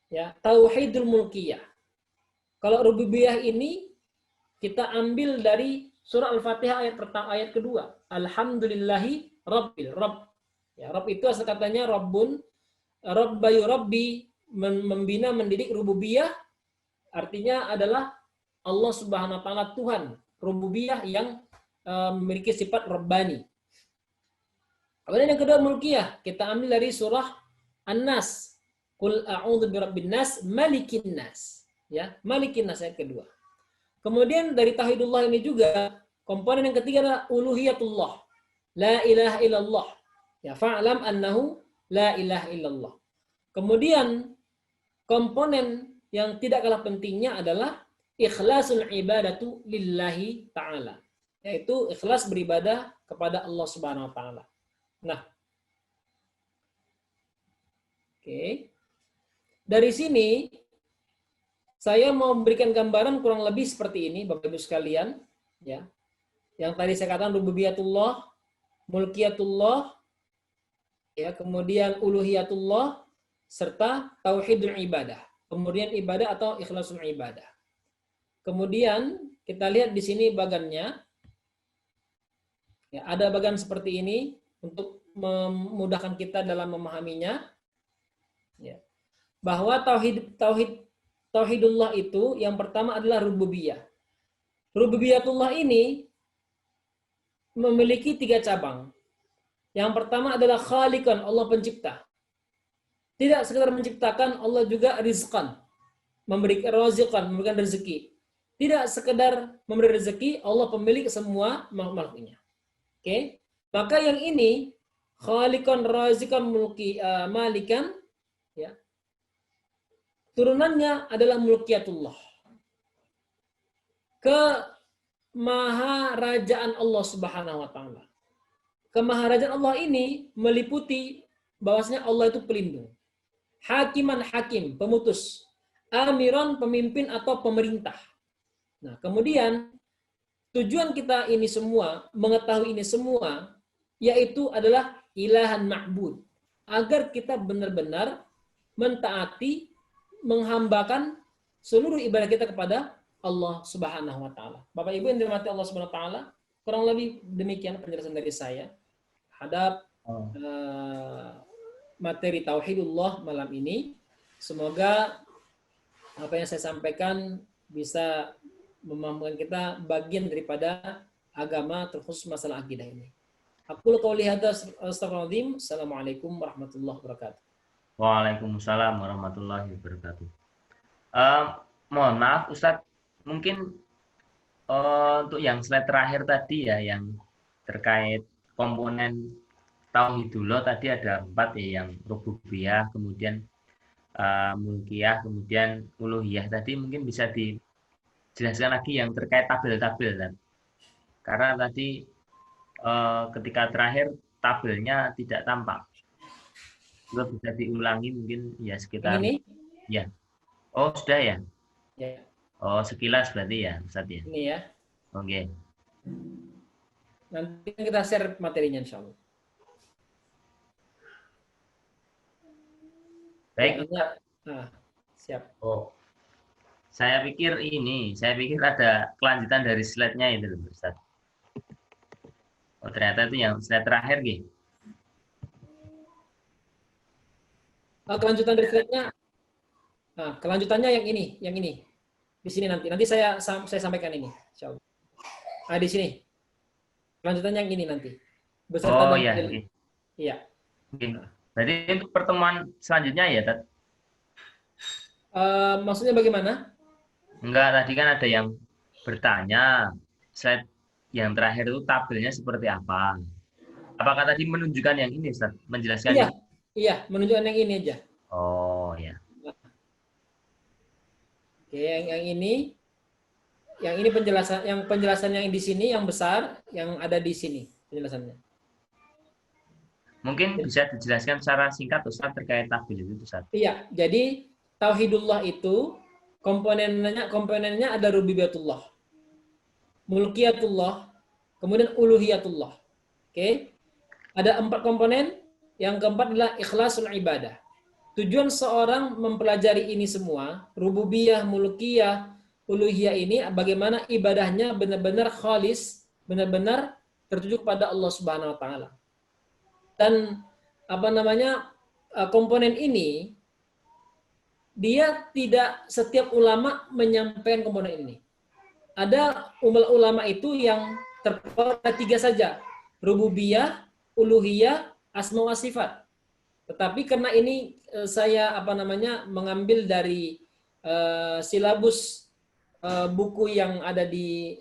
Speaker 4: Ya, tauhidul mulkiyah. Kalau rububiyah ini kita ambil dari surah Al-Fatihah ayat pertama, ayat kedua. Alhamdulillahi rabbil rabb. Ya, rabb itu asal katanya rabbun, rabbayu rabbi, membina mendidik. Rububiyah artinya adalah Allah Subhanahu wa taala Tuhan. Rububiyah yang memiliki sifat Rabbani. Kemudian yang kedua mulkiyah, kita ambil dari surah An-Nas. Qul a'udzu birabbin nas, malikin nas. Ya, malikin nas ayat kedua. Kemudian dari tauhidullah ini juga komponen yang ketiga adalah uluhiyatullah. La ilaha illallah. Ya, fa'lam annahu la ilaha illallah. Kemudian komponen yang tidak kalah pentingnya adalah ikhlasul ibadatu lillahi ta'ala. Yaitu ikhlas beribadah kepada Allah Subhanahu wa taala. Nah. Oke. Dari sini saya mau memberikan gambaran kurang lebih seperti ini Bapak Ibu sekalian, ya. Yang tadi saya katakan rububiyatullah, mulkiyatullah, ya, kemudian uluhiyatullah serta tauhidul ibadah. Kemudian ibadah atau ikhlasul ibadah. Kemudian kita lihat di sini bagannya. Ya, ada bagan seperti ini untuk memudahkan kita dalam memahaminya. Ya. Bahwa tauhidullah itu yang pertama adalah rububiyah. Rububiyatullah ini memiliki 3 cabang. Yang pertama adalah khaliqan, Allah pencipta. Tidak sekedar menciptakan, Allah juga rizqan, memberikan raziqan, memberikan rezeki. Tidak sekedar memberi rezeki, Allah pemilik semua makhluk-makhluknya. Oke, maka yang ini khaliqan, raziqan, malikan, ya. Turunannya adalah mulkiyatullah. Kemaharajaan Allah Subhanahu wa taala. Kemaharajaan Allah ini meliputi bahwasanya Allah itu pelindung. Hakiman, hakim, pemutus. Amiran, pemimpin atau pemerintah. Nah, kemudian tujuan kita ini semua, mengetahui ini semua, yaitu adalah ilahan ma'bud. Agar kita benar-benar mentaati, menghambakan seluruh ibadah kita kepada Allah Subhanahu wa taala. Bapak Ibu yang dirahmati Allah Subhanahu wa taala, kurang lebih demikian penjelasan dari saya terhadap materi tauhidullah malam ini. Semoga apa yang saya sampaikan bisa memampukan kita bagian daripada agama, terkhusus masalah akidah ini. Aku qouli hadza astaghfirullahaladzim. Assalamualaikum warahmatullahi wabarakatuh.
Speaker 3: Waalaikumsalam warahmatullahi wabarakatuh. Mohon maaf Ustadz, mungkin untuk yang slide terakhir tadi ya, yang terkait komponen tauhidullah tadi ada 4 ya, yang rububiyah, kemudian mulkiyah, kemudian uluhiyah. Tadi mungkin bisa dijelaskan lagi yang terkait tabel-tabel kan? Karena tadi ketika terakhir tabelnya tidak tampak. Juga bisa diulangi mungkin ya sekitar
Speaker 4: Ini?
Speaker 3: ya. Oh sudah ya.
Speaker 4: Ya.
Speaker 3: Oh sekilas berarti ya Ustaz ya.
Speaker 4: Ini ya.
Speaker 3: Oke.
Speaker 4: Nanti kita share materinya insya Allah.
Speaker 3: Baik.
Speaker 4: Siap.
Speaker 3: Oh. Saya pikir ada kelanjutan dari slide-nya itu Ustaz. Oh ternyata itu yang slide terakhir gitu.
Speaker 4: Kelanjutan dari slide-nya. Kelanjutannya yang ini. Di sini nanti saya sampaikan ini. Insya Allah. Di sini. Kelanjutannya yang ini nanti. Beserta
Speaker 3: iya.
Speaker 4: Iya.
Speaker 3: Oke. Jadi untuk pertemuan selanjutnya ya, Tat?
Speaker 4: Maksudnya bagaimana?
Speaker 3: Enggak, tadi kan ada yang bertanya, slide yang terakhir itu tabelnya seperti apa? Apakah tadi menunjukkan yang ini, Ustaz? Menjelaskan
Speaker 4: Iya,
Speaker 3: ini?
Speaker 4: iya, menunjukkan yang ini aja.
Speaker 3: Oh, ya.
Speaker 4: Oke, yang ini penjelasan yang di sini yang besar, yang ada di sini penjelasannya.
Speaker 3: Mungkin bisa dijelaskan secara singkat, Ustaz, terkait tabel itu, Ustaz.
Speaker 4: Iya, jadi tauhidullah itu komponennya ada rububiyatullah, mulkiyatullah, kemudian uluhiyatullah. Oke. Ada 4 komponen. Yang keempat adalah ikhlasul ibadah. Tujuan seorang mempelajari ini semua, rububiyah, mulkiyah, uluhiyah ini, bagaimana ibadahnya benar-benar khalis, benar-benar tertuju kepada Allah Subhanahu wa taala. Dan komponen ini dia tidak setiap ulama menyampaikan komponen ini. Ada ulama itu yang terpaut 3 saja, rububiyah, uluhiyah, asma wa sifat. Tetapi karena ini saya mengambil dari silabus buku yang ada di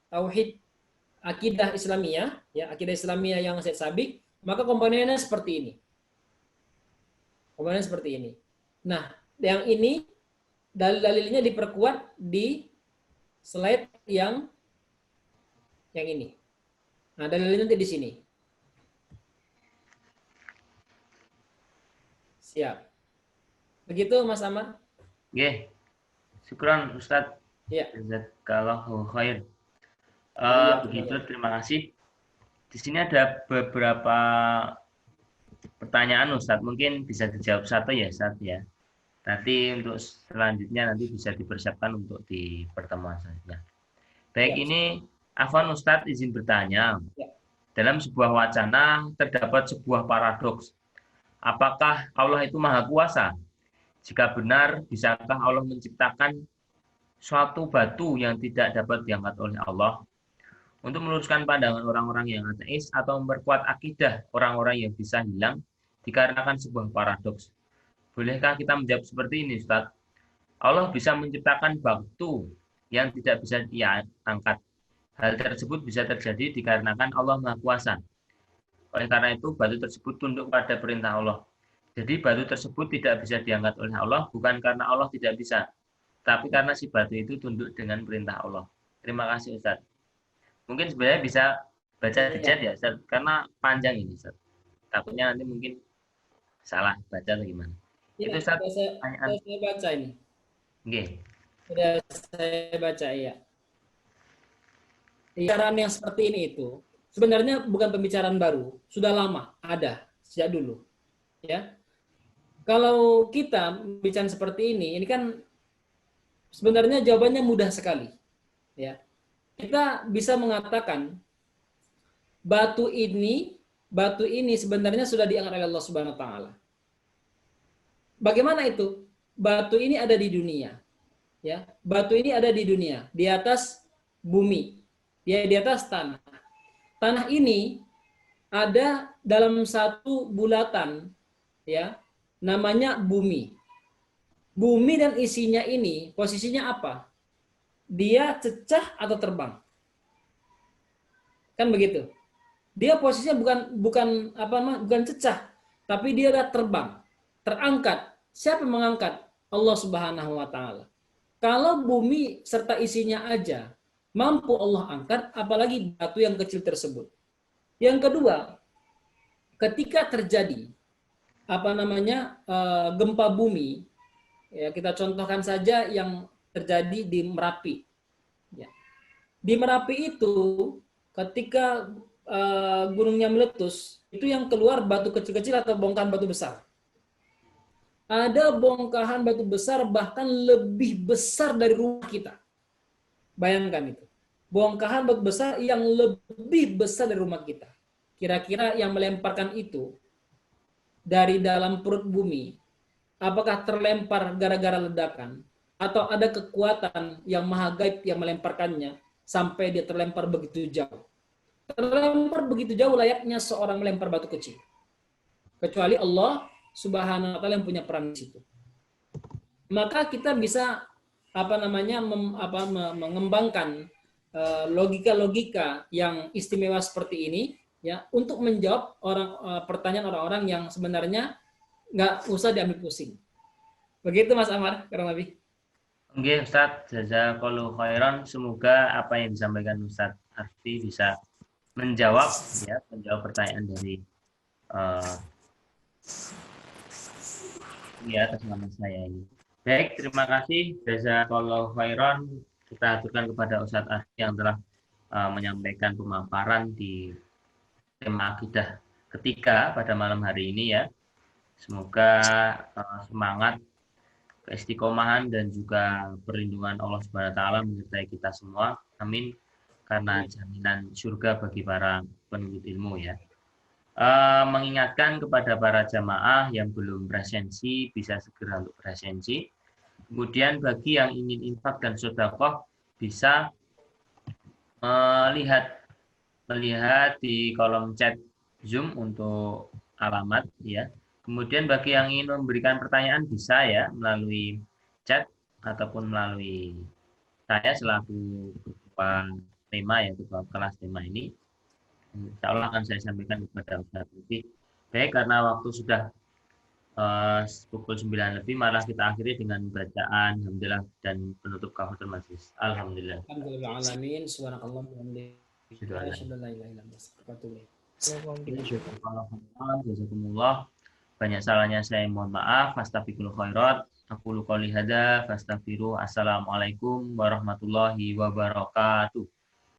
Speaker 4: tauhid akidah Islamiyah, ya, akidah Islamiyah yang Syed Sabiq, maka komponennya seperti ini. Komponennya seperti ini. Nah, yang ini dalil-dalilnya diperkuat di slide yang ini. Nah, dalilnya nanti di sini. Siap. Begitu Mas Amar?
Speaker 3: Oke. Syukran Ustaz.
Speaker 4: Ya.
Speaker 3: Jazakallahu khair. Begitu, terima kasih. Di sini ada beberapa pertanyaan Ustaz, mungkin bisa dijawab satu ya Ustaz ya. Nanti untuk selanjutnya nanti bisa dipersiapkan untuk di pertemuan selanjutnya. Baik, ya. Ini Afwan Ustaz izin bertanya. Ya. Dalam sebuah wacana terdapat sebuah paradoks. Apakah Allah itu Maha Kuasa? Jika benar, bisakah Allah menciptakan suatu batu yang tidak dapat diangkat oleh Allah? Untuk meluruskan pandangan orang-orang yang ateis atau memperkuat akidah orang-orang yang bisa hilang dikarenakan sebuah paradoks. Bolehkah kita menjawab seperti ini, Ustaz? Allah bisa menciptakan batu yang tidak bisa ia angkat. Hal tersebut bisa terjadi dikarenakan Allah Maha Kuasa. Oleh karena itu, batu tersebut tunduk pada perintah Allah. Jadi batu tersebut tidak bisa diangkat oleh Allah bukan karena Allah tidak bisa, tapi karena si batu itu tunduk dengan perintah Allah. Terima kasih, Ustaz. Mungkin sebenarnya bisa baca di chat ya, Ustaz, karena panjang ini, Ustaz. Takutnya nanti mungkin salah baca atau gimana.
Speaker 4: Ya,
Speaker 3: itu Ustaz.
Speaker 4: Saya baca ini.
Speaker 3: Oke.
Speaker 4: Sudah saya baca, ya. Pembicaraan yang seperti ini itu sebenarnya bukan pembicaraan baru, sudah lama ada sejak dulu. Ya. Kalau kita bicara seperti ini kan sebenarnya jawabannya mudah sekali. Ya. Kita bisa mengatakan batu ini sebenarnya sudah diangkat oleh Allah Subhanahu wa taala. Bagaimana itu? Batu ini ada di dunia. Ya, batu ini ada di dunia, di atas bumi. Ya, di atas tanah. Tanah ini ada dalam satu bulatan, ya, namanya bumi. Bumi dan isinya ini posisinya apa? Dia cecah atau terbang? Kan begitu. Dia posisinya bukan cecah, tapi dia udah terbang, terangkat. Siapa yang mengangkat? Allah Subhanahu wa taala. Kalau bumi serta isinya aja mampu Allah angkat, apalagi batu yang kecil tersebut. Yang kedua, ketika terjadi gempa bumi, ya kita contohkan saja yang terjadi di Merapi. Ya. Di Merapi itu ketika gunungnya meletus, itu yang keluar batu kecil-kecil atau bongkahan batu besar. Ada bongkahan batu besar bahkan lebih besar dari rumah kita. Bayangkan itu. Bongkahan batu besar yang lebih besar dari rumah kita. Kira-kira yang melemparkan itu dari dalam perut bumi, apakah terlempar gara-gara ledakan? Atau ada kekuatan yang maha gaib yang melemparkannya sampai dia terlempar begitu jauh? Terlempar begitu jauh layaknya seorang melempar batu kecil. Kecuali Allah Subhanahu wa taala yang punya peran di situ. Maka kita bisa mengembangkan logika-logika yang istimewa seperti ini ya untuk menjawab pertanyaan orang-orang yang sebenarnya nggak usah diambil pusing. Begitu Mas Amar, kurang lebih.
Speaker 3: Oke, Ustadz, jazakallahu khairan. Semoga apa yang disampaikan Ustadz Arfi bisa menjawab pertanyaan dari atas nama saya ini. Baik, terima kasih. Jazakallahu khairan. Kita aturkan kepada Ustadz Arfi yang telah menyampaikan pemaparan di tema akidah ketiga pada malam hari ini ya. Semoga semangat, keistiqomahan dan juga perlindungan Allah Subhanahu wa taala menyertai kita semua. Amin. Karena jaminan surga bagi para penuntut ilmu ya. Mengingatkan kepada para jamaah yang belum presensi bisa segera untuk presensi. Kemudian bagi yang ingin infak dan sedekah bisa melihat di kolom chat Zoom untuk alamat ya. Kemudian bagi yang ingin memberikan pertanyaan bisa ya melalui chat ataupun melalui saya selaku ketua tema ya, ketua kelas tema ini. Insya Allah akan saya sampaikan kepada Ustaz Lufi. Baik, karena waktu sudah pukul 9 lebih, malah kita akhiri dengan bacaan Alhamdulillah dan penutup kafatul majlis. Alhamdulillah.
Speaker 4: Alhamdulillah alamin, subhanakallah wa bihamdika, asyhadu an la ilaha illa anta, astaghfiruka wa atubu ilaik.
Speaker 3: Jazakumullah. Banyak salahnya saya mohon maaf. Fastabiqul khairat. Aku qouli hadza fastaghfiru. Assalamualaikum warahmatullahi wabarakatuh.